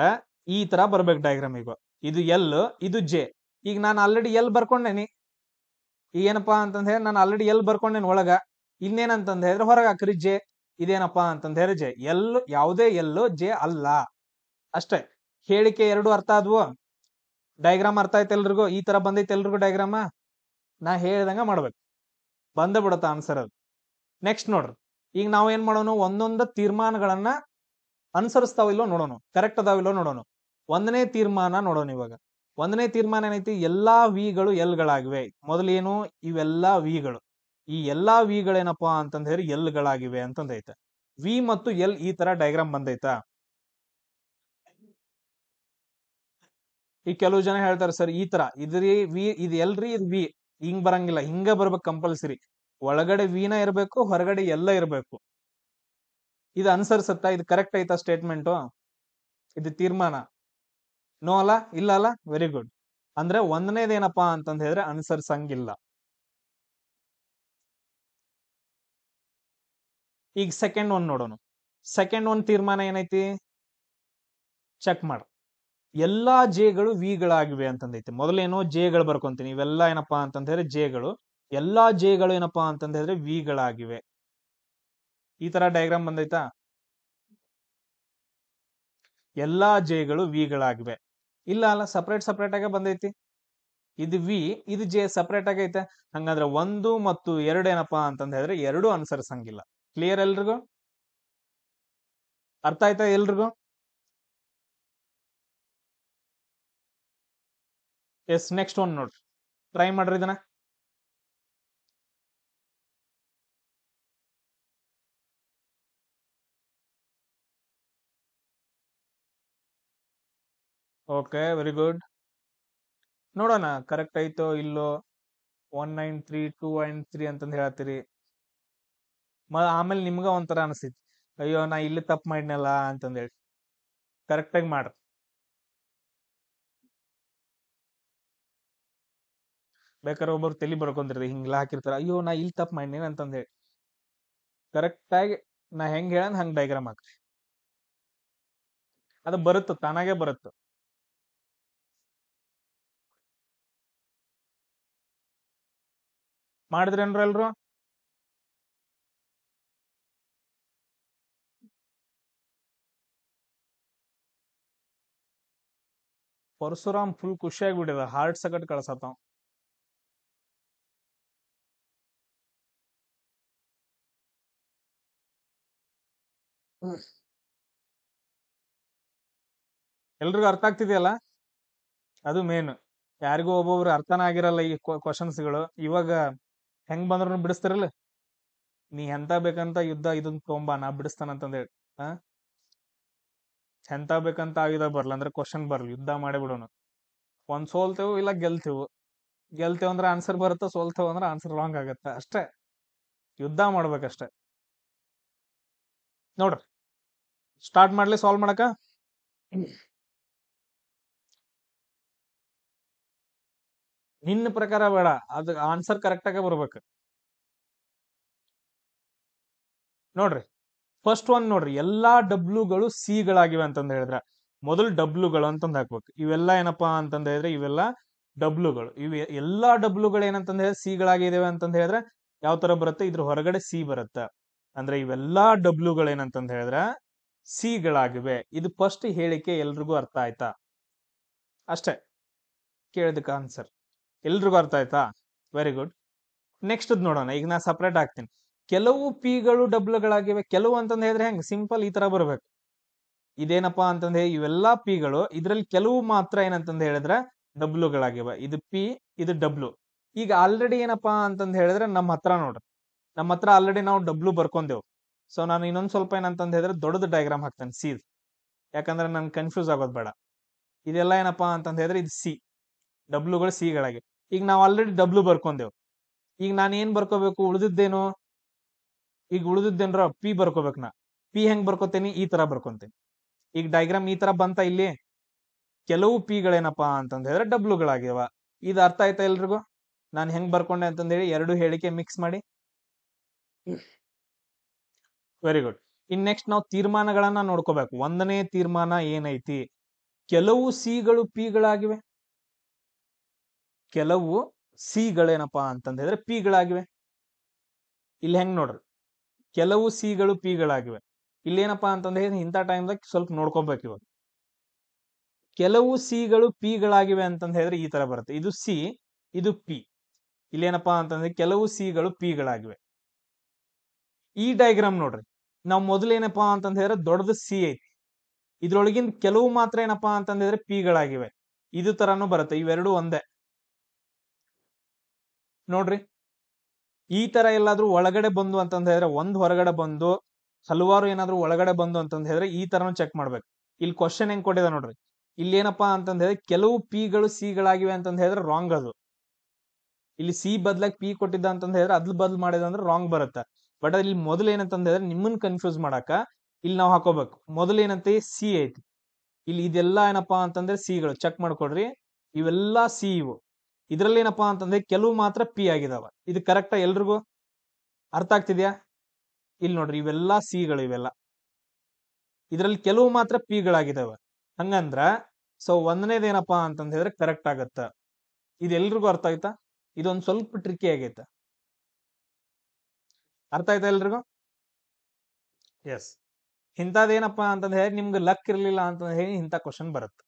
ಈ ತರ ಬರ್ಬೇಕು ಡಯಾಗ್ರಾಮ್. ಈಗ ಇದು ಎಲ್, ಇದು ಜೆ. ಈಗ ನಾನು ಆಲ್ರೆಡಿ ಎಲ್ ಬರ್ಕೊಂಡೇನಿ. ಈಗ ಏನಪ್ಪಾ ಅಂತಂದ್ ಹೇಳಿ ನಾನು ಆಲ್ರೆಡಿ ಎಲ್ ಬರ್ಕೊಂಡೇನಿ ಒಳಗ. ಇನ್ನೇನಂತಂದ್ ಹೇಳಿದ್ರೆ ಹೊರಗೆ ಹಾಕ್ರಿ ಜೆ. ಇದೇನಪ್ಪಾ ಅಂತಂದ್ ಹೇಳಿ ಜೆ. ಎಲ್, ಯಾವುದೇ ಎಲ್ಲು ಜೆ ಅಲ್ಲ ಅಷ್ಟೇ. ಹೇಳಿಕೆ ಎರಡು ಅರ್ಥ ಆದ್ವು. ಡಯಾಗ್ರಾಮ್ ಅರ್ಥ ಆಯ್ತು ಎಲ್ರಿಗೂ? ಈ ತರ ಬಂದೈತೆ ಎಲ್ರಿಗೂ ಡಯಾಗ್ರಾಮ? ನಾ ಹೇಳ್ದಂಗ ಮಾಡ್ಬೇಕು, ಬಂದ ಬಿಡತ್ತ ಆನ್ಸರ್ ಅದು. ನೆಕ್ಸ್ಟ್ ನೋಡ್ರಿ, ಈಗ ನಾವು ಏನ್ ಮಾಡೋಣ, ಒಂದೊಂದು ತೀರ್ಮಾನಗಳನ್ನ ಅನುಸರಿಸ್ತಾವಿಲ್ಲೋ ನೋಡೋಣ, ಕರೆಕ್ಟ್ ಅದಾವಿಲ್ಲೋ ನೋಡೋಣ. ಒಂದನೇ ತೀರ್ಮಾನ ನೋಡೋಣ. ಇವಾಗ ಒಂದನೇ ತೀರ್ಮಾನ ಏನೈತಿ, ಎಲ್ಲಾ ವಿಗಳು ಎಲ್ಗಳಾಗಿವೆ. ಮೊದಲೇನು, ಇವೆಲ್ಲಾ ವಿಗಳು. ಈ ಎಲ್ಲಾ ವಿಗಳೇನಪ್ಪಾ ಅಂತಂದ್ ಹೇಳಿ ಎಲ್ಗಳಾಗಿವೆ ಅಂತಂದೈತೆ. ವಿ ಮತ್ತು ಎಲ್ ಈ ತರ ಡಯಾಗ್ರಾಮ್ ಬಂದೈತಾ? ಈಗ ಕೆಲವು ಜನ ಹೇಳ್ತಾರೆ, ಸರ್ ಈ ತರ ಇದ್ರಿ ವಿ, ಇದು ಎಲ್ರಿ, ಇದು ವಿ ಹಿಂಗ್ ಬರಂಗಿಲ್ಲ, ಹಿಂಗ ಬರ್ಬೇಕು ಕಂಪಲ್ಸರಿ. ಒಳಗಡೆ ವಿನ ಇರ್ಬೇಕು, ಹೊರಗಡೆ ಎಲ್ಲ ಇರ್ಬೇಕು. ಇದು ಅನುಸರಿಸುತ್ತಾ? ಇದು ಕರೆಕ್ಟ್ ಐತಾ ಸ್ಟೇಟ್ಮೆಂಟು? ಇದು ತೀರ್ಮಾನ? ನೋ ಅಲ್ಲ, ಇಲ್ಲ ಅಲ್ಲ. Very good. ಅಂದ್ರೆ ಒಂದನೇದೇನಪ್ಪಾ ಅಂತಂದ್ ಹೇಳಿದ್ರೆ ಅನುಸರಿಸಂಗಿಲ್ಲ. ಈಗ ಸೆಕೆಂಡ್ ಒನ್ ನೋಡೋಣ. ಸೆಕೆಂಡ್ ಒನ್ ತೀರ್ಮಾನ ಏನೈತಿ ಚೆಕ್ ಮಾಡ. ಎಲ್ಲಾ ಜೆಗಳು ವಿಗಳಾಗಿವೆ ಅಂತಂದೈತಿ. ಮೊದಲೇನೋ ಜೆಗಳು ಬರ್ಕೊಂತೀನಿ. ಇವೆಲ್ಲ ಏನಪ್ಪಾ ಅಂತಂದ್ ಹೇಳಿದ್ರೆ ಜೆಗಳು. ಎಲ್ಲಾ ಜೆಗಳು ಏನಪ್ಪಾ ಅಂತಂದ್ ಹೇಳಿದ್ರೆ ವಿಗಳಾಗಿವೆ. ಈ ತರ ಡಯಾಗ್ರಾಮ್ ಬಂದೈತಾ? ಎಲ್ಲಾ ಜೆಗಳು ವಿಗಳಾಗಿವೆ. ಇಲ್ಲ ಅಲ್ಲ, ಸಪರೇಟ್ ಸಪರೇಟ್ ಆಗಿ ಬಂದೈತಿ. ಇದು ವಿ, ಇದು ಜೆ ಸಪರೇಟ್ ಆಗೈತೆ. ಹಂಗಂದ್ರೆ ಒಂದು ಮತ್ತು ಎರಡು ಏನಪ್ಪಾ ಅಂತಂದ್ ಹೇಳಿದ್ರೆ ಎರಡು ಅನುಸರಿಸಂಗಿಲ್ಲ. ಕ್ಲಿಯರ್ ಎಲ್ರಿಗೂ? ಅರ್ಥ ಆಯ್ತಾ ಎಲ್ರಿಗೂ? ಎಸ್, ನೆಕ್ಸ್ಟ್ ಒನ್ ನೋಡ್ರಿ, ಟ್ರೈ ಮಾಡ್ರಿ ಇದನ್ನ. Okay, very good. ನೋಡೋಣ ಕರೆಕ್ಟ್ ಐತೋ ಇಲ್ಲೋ. 193 293 ಅಂತಂದ್ ಹೇಳ್ತೀರಿ. ಆಮೇಲೆ ನಿಮ್ಗ ಒಂಥರ ಅನಿಸ್ತೈತಿ, ಅಯ್ಯೋ ನಾ ಇಲ್ಲಿ ತಪ್ಪು ಮಾಡಿನಲ್ಲ ಅಂತಂದ್ ಹೇಳಿ. ಕರೆಕ್ಟ್ ಆಗಿ ಮಾಡ್ರಿ. ಬೇಕಾದ್ರೆ ಒಬ್ಬರು ತಲೆ ಬರ್ಕೊಂಡ್ರಿ ಹಿಂಗ್ಲ ಹಾಕಿರ್ತಾರ, ಅಯ್ಯೋ ನಾ ಇಲ್ಲಿ ತಪ್ಪು ಮಾಡಿನೇನ್ ಅಂತಂದ್ ಹೇಳಿ. ಕರೆಕ್ಟ್ ಆಗಿ ನಾ ಹೆಂಗ್ ಹೇಳನ್ ಹಂಗ್ ಡಯಾಗ್ರಾಮ್ ಹಾಕ್ರಿ. ಅದು ಬರುತ್ತ, ತಾನಾಗೆ ಬರುತ್ತ. ಮಾಡಿದ್ರೇನ್ರ ಎಲ್ರು? ಪರಶುರಾಮ್ ಫುಲ್ ಖುಷಿಯಾಗಿ ಬಿಟ್ಟಿದ, ಹಾರ್ಟ್ ಸಕಟ್ ಕಳ್ಸತ್ತಾವ. ಎಲ್ರಿಗೂ ಅರ್ಥ ಆಗ್ತಿದೆಯಲ್ಲ? ಅದು ಮೇನ್. ಯಾರಿಗೂ ಒಬ್ಬೊಬ್ರು ಅರ್ಥನ ಆಗಿರಲ್ಲ ಈ ಕ್ವಶನ್ಸ್ಗಳು. ಇವಾಗ ಹೆಂಗ್ ಬಂದ್ರು ಬಿಡಿಸ್ತಾರಲ್ಲ, ನೀ ಎಂತ ಬೇಕಂತ ಯುದ್ಧ ಇದನ್ ತೊಂಬ ನಾ ಬಿಡಿಸ್ತಾನಂತಂದ್ ಹೇಳಿ. ಹ, ಎಂತ ಬೇಕಂತ ಆಯುಧ ಬರ್ಲ ಅಂದ್ರೆ ಕ್ವಶನ್ ಬರ್ಲಿ, ಯುದ್ಧ ಮಾಡೇ ಬಿಡೋಣ. ಒಂದ್ ಸೋಲ್ತೇವು ಇಲ್ಲ ಗೆಲ್ತೇವು. ಗೆಲ್ತೇವ್ ಅಂದ್ರೆ ಆನ್ಸರ್ ಬರುತ್ತೆ, ಸೋಲ್ತೇವ್ ಅಂದ್ರೆ ಆನ್ಸರ್ ರಾಂಗ್ ಆಗತ್ತ ಅಷ್ಟೇ. ಯುದ್ಧ ಮಾಡ್ಬೇಕಷ್ಟೇ. ನೋಡ್ರಿ, ಸ್ಟಾರ್ಟ್ ಮಾಡ್ಲಿ ಸಾಲ್ವ್ ಮಾಡಕ. ನಿನ್ನ ಪ್ರಕಾರ ಬೇಡ, ಅದು ಆನ್ಸರ್ ಕರೆಕ್ಟ್ ಆಗಿ ಬರ್ಬೇಕು. ನೋಡ್ರಿ, ಫಸ್ಟ್ ಒನ್ ನೋಡ್ರಿ, ಎಲ್ಲಾ ಡಬ್ಲ್ಯೂಗಳು ಸಿ ಗಳಾಗಿವೆ ಅಂತಂದ್ ಹೇಳಿದ್ರ ಮೊದಲು ಡಬ್ಲ್ಯೂಗಳು ಅಂತಂದ್ ಹಾಕ್ಬೇಕು. ಇವೆಲ್ಲ ಏನಪ್ಪಾ ಅಂತಂದ್ ಹೇಳಿದ್ರೆ ಇವೆಲ್ಲ ಡಬ್ಲ್ಯೂಗಳು. ಇವೆ ಎಲ್ಲಾ ಡಬ್ಲ್ಯೂಗಳು ಏನಂತಂದ್ ಹೇಳಿದ್ರೆ ಸಿ ಗಳಾಗಿದ್ದೇವೆ ಅಂತಂದ್ ಹೇಳಿದ್ರೆ ಯಾವ ತರ ಬರುತ್ತೆ, ಇದ್ರ ಹೊರಗಡೆ ಸಿ ಬರುತ್ತೆ. ಅಂದ್ರೆ ಇವೆಲ್ಲಾ ಡಬ್ಲ್ಯೂಗಳು ಏನಂತಂದ್ ಹೇಳಿದ್ರೆ ಸಿಗಳಾಗಿವೆ. ಇದು ಫಸ್ಟ್ ಹೇಳಿಕೆ ಎಲ್ರಿಗೂ ಅರ್ಥ ಆಯ್ತಾ? ಅಷ್ಟೇ ಕೇಳಿದಕ್ಕೆ ಆನ್ಸರ್ ಎಲ್ರಿಗೂ ಅರ್ಥ ಆಯ್ತಾ? Very good. ನೆಕ್ಸ್ಟ್ ನೋಡೋಣ. ಈಗ ನಾ ಸಪ್ರೇಟ್ ಆಗ್ತೀನಿ. ಕೆಲವು ಪಿಗಳು ಡಬ್ಲ್ಗಳಾಗಿವೆ. ಕೆಲವು ಅಂತಂದ್ ಹೇಳಿದ್ರೆ ಹೆಂಗ್ ಸಿಂಪಲ್ ಈ ತರ ಬರ್ಬೇಕು. ಇದೇನಪ್ಪಾ ಅಂತಂದ್ರೆ ಇವೆಲ್ಲಾ ಪಿಗಳು, ಇದ್ರಲ್ಲಿ ಕೆಲವು ಮಾತ್ರ ಏನಂತಂದ್ ಹೇಳಿದ್ರೆ ಡಬ್ಲ್ಯೂಗಳಾಗಿವೆ. ಇದು ಪಿ, ಇದು ಡಬ್ಲ್ಯೂ. ಈಗ ಆಲ್ರೆಡಿ ಏನಪ್ಪಾ ಅಂತಂದ್ ಹೇಳಿದ್ರೆ ನಮ್ಮ ಹತ್ರ ನೋಡ್ರಿ, ನಮ್ಮ ಹತ್ರ ಆಲ್ರೆಡಿ ನಾವು ಡಬ್ಲ್ಯೂ ಬರ್ಕೊಂಡೆವು. ಸೊ ನಾನು ಇನ್ನೊಂದ್ ಸ್ವಲ್ಪ ಏನಂತಂದ್ ಹೇಳಿದ್ರೆ ದೊಡ್ಡದು ಡಯಾಗ್ರಾಮ್ ಹಾಕ್ತೇನೆ ಸಿ, ಯಾಕಂದ್ರೆ ನನ್ ಕನ್ಫ್ಯೂಸ್ ಆಗೋದ್ ಬೇಡ. ಇದೆಲ್ಲ ಏನಪ್ಪಾ ಅಂತಂದ್ ಹೇಳಿದ್ರೆ ಇದು ಸಿ, ಡಬ್ಲ್ಯೂಗಳು ಸಿಗಳಾಗಿವೆ. ಈಗ ನಾವು ಆಲ್ರೆಡಿ ಡಬ್ಲ್ಯೂ ಬರ್ಕೊಂಡೆವು. ಈಗ ನಾನು ಏನ್ ಬರ್ಕೋಬೇಕು? ಉಳಿದಿದ್ದೇನು? ಈಗ ಉಳಿದಿದ್ದೇನ್ರ ಪಿ ಬರ್ಕೋಬೇಕು. ನಾ ಪಿ ಹೆಂಗ್ ಬರ್ಕೋತೇನಿ? ಈ ತರ ಬರ್ಕೊಂತೇನಿ. ಈಗ ಡಯಾಗ್ರಾಮ್ ಈ ತರ ಬಂತ. ಇಲ್ಲಿ ಕೆಲವು ಪಿಗಳೇನಪ್ಪಾ ಅಂತಂದ್ ಹೇಳಿದ್ರೆ ಡಬ್ಲ್ಯೂಗಳಾಗ್ಯವ. ಇದು ಅರ್ಥ ಆಯ್ತಾ ಎಲ್ರಿಗೂ? ನಾನು ಹೆಂಗ್ ಬರ್ಕೊಂಡೆ ಅಂತಂದ್ ಹೇಳಿ ಎರಡು ಹೇಳಿಕೆ ಮಿಕ್ಸ್ ಮಾಡಿ. Very good. ಇನ್ ನೆಕ್ಸ್ಟ್ ನಾವು ತೀರ್ಮಾನಗಳನ್ನ ನೋಡ್ಕೋಬೇಕು. ಒಂದನೇ ತೀರ್ಮಾನ ಏನೈತಿ? ಕೆಲವು ಸಿಗಳು ಪಿಗಳಾಗಿವೆ, ಕೆಲವು ಸಿಗಳೇನಪ್ಪಾ ಅಂತಂದ್ ಹೇಳಿದ್ರೆ ಪಿಗಳಾಗಿವೆ. ಇಲ್ಲಿ ಹೆಂಗ್ ನೋಡ್ರಿ, ಕೆಲವು ಸಿಗಳು ಪಿಗಳಾಗಿವೆ. ಇಲ್ಲೇನಪ್ಪಾ ಅಂತಂದ್ರೆ ಇಂಥ ಟೈಮ್ದಾಗ ಸ್ವಲ್ಪ ನೋಡ್ಕೋಬೇಕು. ಇವಾಗ ಕೆಲವು ಸಿಗಳು ಪಿಗಳಾಗಿವೆ ಅಂತಂದ್ ಹೇಳಿದ್ರೆ ಈ ತರ ಬರುತ್ತೆ. ಇದು ಸಿ, ಇದು ಪಿ. ಇಲ್ಲೇನಪ್ಪಾ ಅಂತಂದ್ರೆ ಕೆಲವು ಸಿಗಳು ಪಿಗಳಾಗಿವೆ. ಈ ಡಯಾಗ್ರಾಮ್ ನೋಡ್ರಿ, ನಾವು ಮೊದಲೇನಪ್ಪಾ ಅಂತಂದ್ ಹೇಳಿದ್ರೆ ದೊಡ್ಡದು ಸಿ ಐತಿ, ಇದ್ರೊಳಗಿಂದ ಕೆಲವು ಮಾತ್ರ ಏನಪ್ಪಾ ಅಂತಂದ್ ಹೇಳಿದ್ರೆ ಪಿಗಳಾಗಿವೆ. ಇದು ತರಾನು ಬರುತ್ತೆ. ಇವೆರಡು ಒಂದೇ ನೋಡ್ರಿ. ಈ ತರ ಎಲ್ಲಾದ್ರೂ ಒಳಗಡೆ ಬಂದು ಅಂತಂದ್ ಹೇಳಿದ್ರೆ, ಒಂದ್ ಹೊರಗಡೆ ಬಂದು ಹಲವಾರು ಏನಾದ್ರು ಒಳಗಡೆ ಬಂದು ಅಂತಂದ್ ಹೇಳಿದ್ರೆ ಈ ತರನು ಚೆಕ್ ಮಾಡ್ಬೇಕು. ಇಲ್ಲಿ ಕ್ವಶನ್ ಹೆಂಗ್ ಕೊಟ್ಟಿದೆ ನೋಡ್ರಿ. ಇಲ್ಲಿ ಏನಪ್ಪಾ ಅಂತಂದ್ ಹೇಳಿದ್ರೆ ಕೆಲವು ಪಿಗಳು ಸಿಗಳಾಗಿವೆ ಅಂತಂದ್ ಹೇಳಿದ್ರೆ ರಾಂಗ್. ಅದು ಇಲ್ಲಿ ಸಿ ಬದ್ಲಾಗಿ ಪಿ ಕೊಟ್ಟಿದ್ದ ಅಂತಂದ್ ಹೇಳಿದ್ರೆ ಅದ್ಲ ಬದ್ಲು ಮಾಡಿದ ಅಂದ್ರೆ ರಾಂಗ್ ಬರುತ್ತೆ. ಬಟ್ ಇಲ್ಲಿ ಮೊದಲು ಏನಂತಂದ್ ಹೇಳಿದ್ರೆ ನಿಮ್ಮನ್ನ ಕನ್ಫ್ಯೂಸ್ ಮಾಡಾಕ ಇಲ್ಲಿ ನಾವು ಹಾಕೋಬೇಕು. ಮೊದಲು ಏನಂತ ಸಿ ಐತಿ, ಇಲ್ಲಿ ಇದೆಲ್ಲ ಏನಪ್ಪಾ ಅಂತಂದ್ರೆ ಸಿಗಳು. ಚೆಕ್ ಮಾಡ್ಕೊಡ್ರಿ, ಇವೆಲ್ಲಾ ಸಿ ಇವು. ಇದ್ರಲ್ಲಿ ಏನಪ್ಪಾ ಅಂತಂದ್ರೆ ಕೆಲವು ಮಾತ್ರ ಪಿ ಆಗಿದಾವ. ಇದು ಕರೆಕ್ಟಾ? ಎಲ್ರಿಗೂ ಅರ್ಥ ಆಗ್ತಿದ್ಯಾ? ಇಲ್ಲಿ ನೋಡ್ರಿ, ಇವೆಲ್ಲಾ ಸಿಗಳು. ಇವೆಲ್ಲ ಇದ್ರಲ್ಲಿ ಕೆಲವು ಮಾತ್ರ ಪಿಗಳಾಗಿದಾವ. ಹಂಗಂದ್ರ ಸೊ ಒಂದನೇದೇನಪ್ಪಾ ಅಂತಂದ್ ಹೇಳಿದ್ರೆ ಕರೆಕ್ಟ್ ಆಗತ್ತ. ಇದು ಎಲ್ರಿಗೂ ಅರ್ಥ ಆಯ್ತಾ? ಇದೊಂದ್ ಸ್ವಲ್ಪ ಟ್ರಿಕ್ಕಿ ಆಗೈತೆ. ಅರ್ಥ ಆಯ್ತಾ ಎಲ್ರಿಗೂ? ಎಸ್. ಇಂಥದ್ದೇನಪ್ಪಾ ಅಂತಂದ್ ಹೇಳಿ ನಿಮ್ಗೆ ಲಕ್ ಇರ್ಲಿಲ್ಲ ಅಂತಂದ್ ಹೇಳಿ ಇಂಥ ಕ್ವಶನ್ ಬರುತ್ತೆ.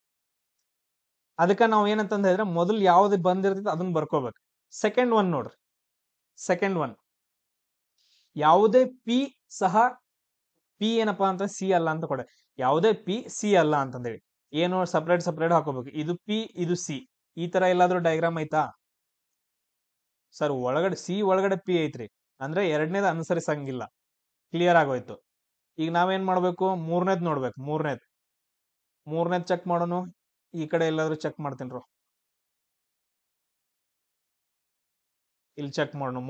ಅದಕ್ಕ ನಾವ್ ಏನಂತಂದ್ ಹೇಳಿದ್ರೆ ಮೊದಲು ಯಾವ್ದು ಬಂದಿರ್ತೈತೆ ಅದನ್ನ ಬರ್ಕೋಬೇಕು. ಸೆಕೆಂಡ್ ಒನ್ ನೋಡ್ರಿ, ಸೆಕೆಂಡ್ ಒನ್ ಯಾವುದೇ ಪಿ ಸಹ ಪಿ ಏನಪ್ಪಾ ಅಂತ ಸಿ ಅಲ್ಲ ಅಂತ ಕೊಡೆ. ಯಾವುದೇ ಪಿ ಸಿ ಅಲ್ಲ ಅಂತಂದೇಳಿ ಏನು ಸಪ್ರೇಟ್ ಸಪ್ರೇಟ್ ಹಾಕೋಬೇಕು. ಇದು ಪಿ, ಇದು ಸಿ. ಈ ತರ ಎಲ್ಲಾದ್ರೂ ಡಯಾಗ್ರಾಮ್ ಐತಾ ಸರ್? ಒಳಗಡೆ ಸಿ ಒಳಗಡೆ ಪಿ ಐತ್ರಿ ಅಂದ್ರೆ ಎರಡನೇದು ಅನುಸರಿಸಂಗಿಲ್ಲ. ಕ್ಲಿಯರ್ ಆಗೋಯ್ತು. ಈಗ ನಾವೇನ್ ಮಾಡ್ಬೇಕು? ಮೂರನೇದ್ ನೋಡ್ಬೇಕು. ಮೂರನೇದ್ ಚೆಕ್ ಮಾಡೋನು. ಈ ಕಡೆ ಎಲ್ಲಾದ್ರೂ ಚೆಕ್ ಮಾಡ್ತೀನಿ. ಇಲ್ಲಿ ಚೆಕ್ ಮಾಡೋಣ.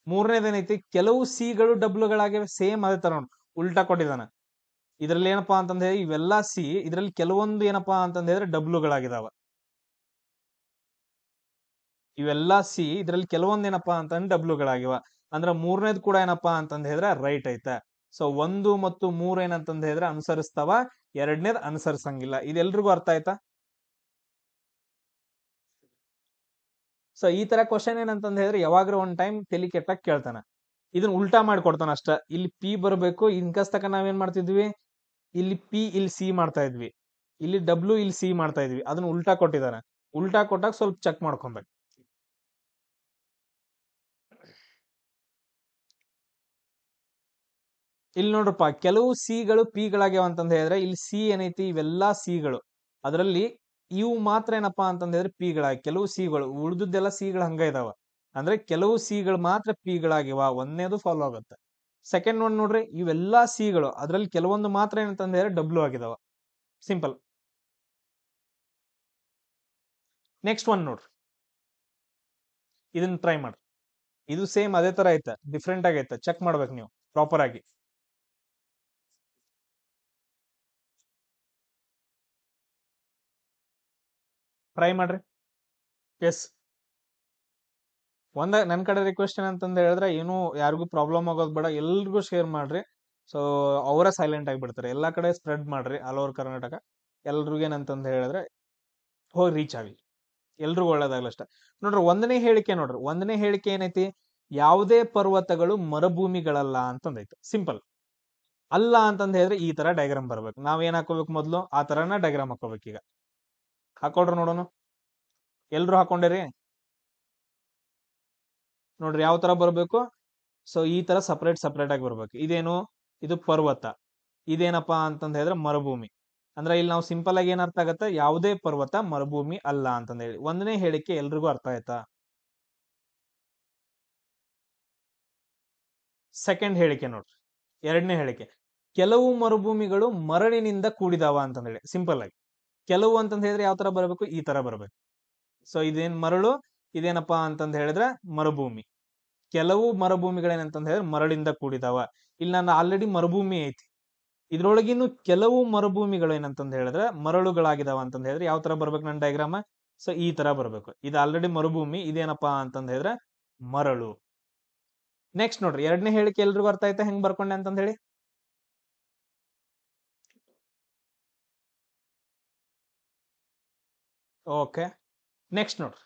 ಮೂರನೇದೇನೈತಿ? ಕೆಲವು ಸಿಗಳು ಡಬ್ಲ್ಯೂಗಳಾಗಿವೆ. ಸೇಮ್ ಅದೇ ತರ ನೋಡಿ, ಉಲ್ಟಾ ಕೊಟ್ಟಿದ್ದಾನ. ಇದ್ರಲ್ಲಿ ಏನಪ್ಪಾ ಅಂತಂದ್ರೆ ಇವೆಲ್ಲಾ ಸಿ, ಇದ್ರಲ್ಲಿ ಕೆಲವೊಂದು ಏನಪ್ಪಾ ಅಂತಂದ್ ಹೇಳಿದ್ರೆ ಡಬ್ಲ್ಯೂಗಳಾಗಿದಾವ. ಇವೆಲ್ಲಾ ಸಿ, ಇದ್ರಲ್ಲಿ ಕೆಲವೊಂದ್ ಏನಪ್ಪಾ ಅಂತಂದ್ರೆ ಡಬ್ಲ್ಯೂಗಳಾಗಿವ. ಅಂದ್ರ ಮೂರನೇದ್ ಕೂಡ ಏನಪ್ಪಾ ಅಂತಂದ್ ಹೇಳಿದ್ರೆ ರೈಟ್ ಐತೆ. ಸೊ 1 ಮತ್ತು 3 ಏನಂತಂದ್ ಹೇಳಿದ್ರೆ ಅನುಸರಿಸ್ತಾವ, ಎರಡನೇದ್ ಅನುಸರಿಸಂಗಿಲ್ಲ. ಇದೆಲ್ರಿಗೂ ಅರ್ಥ ಆಯ್ತಾ? ಸೊ ಈ ತರ ಕ್ವಶನ್ ಏನಂತಂದ್ ಹೇಳಿದ್ರೆ ಯಾವಾಗ್ರ ಒಂದ್ ಟೈಮ್ ತಲಿ ಕೆಟ್ಟಾಗ ಕೇಳ್ತಾನ. ಇದನ್ನ ಉಲ್ಟಾ ಮಾಡಿ ಕೊಡ್ತಾನ ಅಷ್ಟ. ಇಲ್ಲಿ ಪಿ ಬರಬೇಕು. ಇನ್ಕಸ್ ತಕ ನಾವೇನ್ ಮಾಡ್ತಿದ್ವಿ? ಇಲ್ಲಿ ಪಿ, ಇಲ್ಲಿ ಸಿ ಮಾಡ್ತಾ ಇದ್ವಿ. ಇಲ್ಲಿ ಡಬ್ಲ್ಯೂ, ಇಲ್ಲಿ ಸಿ ಮಾಡ್ತಾ ಇದ್ವಿ. ಅದನ್ನ ಉಲ್ಟಾ ಕೊಟ್ಟಿದಾನೆ. ಉಲ್ಟಾ ಕೊಟ್ಟಾಗ ಸ್ವಲ್ಪ ಚೆಕ್ ಮಾಡ್ಕೊಬೇಕು. ಇಲ್ಲಿ ನೋಡ್ರಪ್ಪ, ಕೆಲವು ಸಿಗಳು ಪಿಗಳಾಗ್ಯಾವ ಅಂತಂದ್ ಹೇಳಿದ್ರೆ ಇಲ್ಲಿ ಸಿ ಏನೈತಿ? ಇವೆಲ್ಲಾ ಸಿಗಳು. ಅದರಲ್ಲಿ ಇವು ಮಾತ್ರ ಏನಪ್ಪಾ ಅಂತಂದ್ ಹೇಳಿದ್ರೆ ಪಿಗಳಾಗಿ, ಕೆಲವು ಸಿಗಳು. ಉಳಿದದ್ದೆಲ್ಲ ಸಿಗಳು ಹಂಗ ಇದಾವ. ಅಂದ್ರೆ ಕೆಲವು ಸಿಗಳು ಮಾತ್ರ ಪಿಗಳಾಗಿವ. ಒಂದನೇದು ಫಾಲೋ ಆಗುತ್ತೆ. ಸೆಕೆಂಡ್ ಒನ್ ನೋಡ್ರಿ, ಇವೆಲ್ಲಾ ಸಿಗಳು. ಅದ್ರಲ್ಲಿ ಕೆಲವೊಂದು ಮಾತ್ರ ಏನಂತಂದ್ ಹೇಳಿದ್ರೆ ಡಬ್ಲ್ಯೂ ಆಗಿದಾವ. ಸಿಂಪಲ್. ನೆಕ್ಸ್ಟ್ ಒನ್ ನೋಡ್ರಿ, ಇದನ್ನ ಟ್ರೈ ಮಾಡ್ರಿ. ಇದು ಸೇಮ್ ಅದೇ ತರ ಐತೆ, ಡಿಫ್ರೆಂಟ್ ಆಗೈತೆ. ಚೆಕ್ ಮಾಡ್ಬೇಕು ನೀವು ಪ್ರಾಪರ್ ಆಗಿ. ಟ್ರೈ ಮಾಡ್ರಿ. ಎಸ್. ನನ್ ಕಡೆ ರಿಕ್ವೆಸ್ಟ್ ಏನಂತಂದ್ ಹೇಳಿದ್ರೆ, ಏನು ಯಾರಿಗೂ ಪ್ರಾಬ್ಲಮ್ ಆಗೋದ್ ಬೇಡ, ಎಲ್ರಿಗೂ ಶೇರ್ ಮಾಡ್ರಿ. ಸೊ ಅವರೇ ಸೈಲೆಂಟ್ ಆಗಿಬಿಡ್ತಾರೆ. ಎಲ್ಲಾ ಕಡೆ ಸ್ಪ್ರೆಡ್ ಮಾಡ್ರಿ ಆಲ್ ಓವರ್ ಕರ್ನಾಟಕ. ಎಲ್ರಿಗೂ ಏನಂತಂದ್ ಹೇಳಿದ್ರೆ ಹೋಗಿ ರೀಚ್ ಆಗ್ಲಿ, ಎಲ್ರಿಗೂ ಒಳ್ಳೇದಾಗ್ಲಿ ಅಷ್ಟ. ನೋಡ್ರಿ, ಒಂದನೇ ಹೇಳಿಕೆ ಏನೈತಿ? ಯಾವುದೇ ಪರ್ವತಗಳು ಮರುಭೂಮಿಗಳಲ್ಲ ಅಂತಂದೈತೆ. ಸಿಂಪಲ್. ಅಲ್ಲ ಅಂತಂದ್ ಹೇಳಿದ್ರೆ ಈ ತರ ಡಯಾಗ್ರಾಮ್ ಬರ್ಬೇಕು. ನಾವ್ ಏನ್ ಹಾಕೋಬೇಕು ಮೊದ್ಲು ಆ ತರನ ಡಯಾಗ್ರಾಮ್ ಹಾಕೋಬೇಕು. ಈಗ ಹಾಕೊಳ್ರಿ ನೋಡೋಣ. ಎಲ್ರು ಹಾಕೊಂಡಿರಿ ನೋಡ್ರಿ ಯಾವ ತರ ಬರ್ಬೇಕು. ಸೊ ಈ ತರ ಸಪರೇಟ್ ಸಪರೇಟ್ ಆಗಿ ಬರ್ಬೇಕು. ಇದೇನು, ಇದು ಪರ್ವತ, ಇದೇನಪ್ಪಾ ಅಂತಂದ್ ಹೇಳಿದ್ರೆ ಮರುಭೂಮಿ. ಅಂದ್ರೆ ಇಲ್ಲಿ ನಾವು ಸಿಂಪಲ್ ಆಗಿ ಏನ್ ಅರ್ಥ ಆಗತ್ತೆ, ಯಾವುದೇ ಪರ್ವತ ಮರುಭೂಮಿ ಅಲ್ಲ ಅಂತಂದ್ ಹೇಳಿ. ಒಂದನೇ ಹೇಳಿಕೆ ಎಲ್ರಿಗೂ ಅರ್ಥ ಆಯ್ತಾ? ಸೆಕೆಂಡ್ ಹೇಳಿಕೆ ನೋಡ್ರಿ, ಎರಡನೇ ಹೇಳಿಕೆ. ಕೆಲವು ಮರುಭೂಮಿಗಳು ಮರಳಿನಿಂದ ಕೂಡಿದಾವ ಅಂತಂದ್ ಹೇಳಿ. ಸಿಂಪಲ್ ಆಗಿ ಕೆಲವು ಅಂತಂದ್ ಹೇಳಿದ್ರೆ ಯಾವ ತರ ಬರಬೇಕು, ಈ ತರ ಬರಬೇಕು. ಸೊ ಇದೇನ್ ಮರಳು, ಇದೇನಪ್ಪಾ ಅಂತಂದ್ ಹೇಳಿದ್ರೆ ಮರುಭೂಮಿ. ಕೆಲವು ಮರುಭೂಮಿಗಳೇನಂತಂದ್ ಹೇಳಿದ್ರೆ ಮರಳಿಂದ ಕೂಡಿದಾವ. ಇಲ್ಲಿ ನಾನು ಆಲ್ರೆಡಿ ಮರುಭೂಮಿ ಐತಿ, ಇದ್ರೊಳಗಿನ್ನು ಕೆಲವು ಮರುಭೂಮಿಗಳು ಏನಂತಂದ್ ಹೇಳಿದ್ರೆ ಮರಳುಗಳಾಗಿದಾವ ಅಂತಂದ್ ಹೇಳಿದ್ರೆ ಯಾವ ತರ ಬರ್ಬೇಕು ನನ್ನ ಡಯಾಗ್ರಾಮ. ಸೊ ಈ ತರ ಬರ್ಬೇಕು. ಇದು ಆಲ್ರೆಡಿ ಮರುಭೂಮಿ, ಇದೇನಪ್ಪಾ ಅಂತಂದ್ ಹೇಳಿದ್ರೆ ಮರಳು. ನೆಕ್ಸ್ಟ್ ನೋಡ್ರಿ, ಎರಡನೇ ಹೇಳಿಕೆ ಎಲ್ರಿಗೂ ಅರ್ಥ ಆಯ್ತಾ ಹೆಂಗ್ ಬರ್ಕೊಂಡೆ ಅಂತಂದ್ ಹೇಳಿ. ಓಕೆ, ನೆಕ್ಸ್ಟ್ ನೋಡ್ರಿ,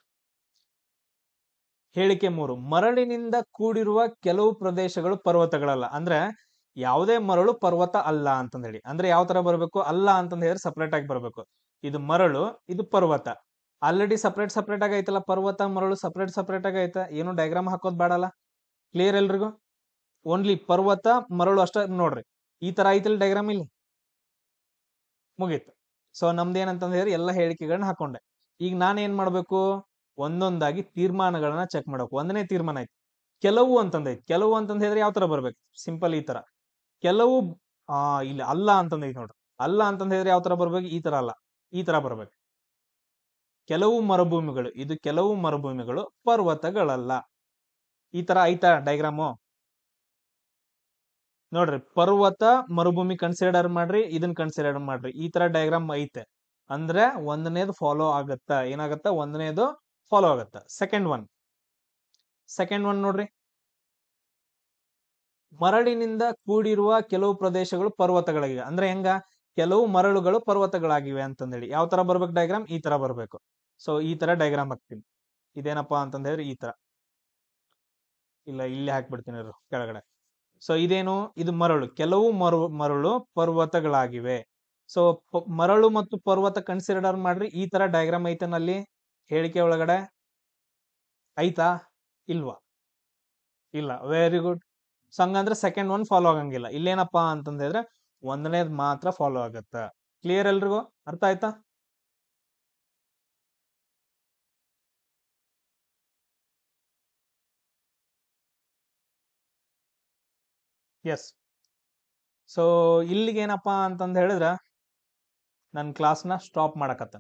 ಹೇಳಿಕೆ 3. ಮರಳಿನಿಂದ ಕೂಡಿರುವ ಕೆಲವು ಪ್ರದೇಶಗಳು ಪರ್ವತಗಳಲ್ಲ. ಅಂದ್ರೆ ಯಾವುದೇ ಮರಳು ಪರ್ವತ ಅಲ್ಲ ಅಂತಂದ್ ಹೇಳಿ. ಅಂದ್ರೆ ಯಾವ ತರ ಬರ್ಬೇಕು, ಅಲ್ಲ ಅಂತಂದ್ ಹೇಳಿದ್ರೆ ಸಪರೇಟ್ ಆಗಿ ಬರ್ಬೇಕು. ಇದು ಮರಳು, ಇದು ಪರ್ವತ. ಆಲ್ರೆಡಿ ಸಪರೇಟ್ ಸಪರೇಟ್ ಆಗಿ ಐತಲ್ಲ, ಪರ್ವತ ಮರಳು ಸಪರೇಟ್ ಸಪರೇಟ್ ಆಗಿ ಐತ. ಏನು ಡಯಾಗ್ರಾಮ್ ಹಾಕೋದ್ ಬೇಡಲ್ಲ. ಕ್ಲಿಯರ್ ಎಲ್ರಿಗೂ? ಓನ್ಲಿ ಪರ್ವತ ಮರಳು ಅಷ್ಟ ನೋಡ್ರಿ. ಈ ತರ ಐತಲ್ಲ ಡಯಾಗ್ರಾಮ್, ಇಲ್ಲಿ ಮುಗೀತು. ಸೊ ನಮ್ದು ಏನಂತಂದ್ ಹೇಳಿದ್ರೆ ಎಲ್ಲ ಹೇಳಿಕೆಗಳನ್ನ ಹಾಕೊಂಡೆ. ಈಗ ನಾನು ಏನ್ ಮಾಡ್ಬೇಕು, ಒಂದೊಂದಾಗಿ ತೀರ್ಮಾನಗಳನ್ನ ಚೆಕ್ ಮಾಡ್ಬೇಕು. ಒಂದನೇ ತೀರ್ಮಾನ ಐತಿ, ಕೆಲವು ಅಂತಂದೈತಿ. ಕೆಲವು ಅಂತಂದ್ ಹೇಳಿದ್ರೆ ಯಾವ ತರ ಬರ್ಬೇಕು, ಸಿಂಪಲ್ ಈ ತರ. ಕೆಲವು ಇಲ್ಲಿ ಅಲ್ಲ ಅಂತಂದೈತಿ ನೋಡ್ರಿ. ಅಲ್ಲ ಅಂತಂದ್ ಹೇಳಿದ್ರೆ ಯಾವ ತರ ಬರ್ಬೇಕು, ಈ ತರ ಅಲ್ಲ, ಈ ತರ ಬರ್ಬೇಕು. ಕೆಲವು ಮರುಭೂಮಿಗಳು, ಇದು ಕೆಲವು ಮರುಭೂಮಿಗಳು ಪರ್ವತಗಳಲ್ಲ. ಈ ತರ ಐತಾ ಡಯಾಗ್ರಾಮು? ನೋಡ್ರಿ, ಪರ್ವತ ಮರುಭೂಮಿ ಕನ್ಸಿಡರ್ ಮಾಡ್ರಿ, ಇದನ್ನ ಕನ್ಸಿಡರ್ ಮಾಡ್ರಿ. ಈ ತರ ಡಯಾಗ್ರಾಮ್ ಐತೆ ಅಂದ್ರೆ ಒಂದನೇದು ಫಾಲೋ ಆಗತ್ತ. ಏನಾಗತ್ತ, ಒಂದನೇದು ಫಾಲೋ ಆಗತ್ತ. ಸೆಕೆಂಡ್ ಒನ್ ನೋಡ್ರಿ, ಮರಳಿನಿಂದ ಕೂಡಿರುವ ಕೆಲವು ಪ್ರದೇಶಗಳು ಪರ್ವತಗಳಾಗಿವೆ. ಅಂದ್ರೆ ಹೆಂಗ, ಕೆಲವು ಮರಳುಗಳು ಪರ್ವತಗಳಾಗಿವೆ ಅಂತಂದೇಳಿ. ಯಾವ ತರ ಬರ್ಬೇಕು ಡಯಾಗ್ರಾಮ್, ಈ ತರ ಬರ್ಬೇಕು. ಸೊ ಈ ತರ ಡಯಾಗ್ರಾಮ್ ಹಾಕ್ತೀನಿ. ಇದೇನಪ್ಪಾ ಅಂತಂದ್ ಹೇಳಿದ್ರೆ ಈ ತರ, ಇಲ್ಲ ಇಲ್ಲಿ ಹಾಕ್ಬಿಡ್ತೀನಿ ಕೆಳಗಡೆ. ಸೊ ಇದೇನು, ಇದು ಮರಳು, ಕೆಲವು ಮರಳು ಪರ್ವತಗಳಾಗಿವೆ. ಸೊ ಮರಳು ಮತ್ತು ಪರ್ವತ ಕನ್ಸಿಡರ್ ಮಾಡ್ರಿ. ಈ ತರ ಡಯಾಗ್ರಾಮ್ ಐತನಲ್ಲಿ ಹೇಳಿಕೆ ಒಳಗಡೆ ಐತಾ, ಇಲ್ವಾ? ಇಲ್ಲ. Very good. ಸೊ ಹಂಗಂದ್ರೆ ಸೆಕೆಂಡ್ ಒನ್ ಫಾಲೋ ಆಗಂಗಿಲ್ಲ. ಇಲ್ಲೇನಪ್ಪಾ ಅಂತಂದ್ ಹೇಳಿದ್ರೆ ಒಂದನೇದ್ ಮಾತ್ರ ಫಾಲೋ ಆಗತ್ತ. ಕ್ಲಿಯರ್ ಎಲ್ರಿಗೂ? ಅರ್ಥ ಆಯ್ತಾ? ಎಸ್. ಸೊ ಇಲ್ಲಿಗೆ ಏನಪ್ಪಾ ಅಂತಂದ್ ಹೇಳಿದ್ರ ನನ್ನ ಕ್ಲಾಸ್ನ ಸ್ಟಾಪ್ ಮಾಡಕತ್ತ.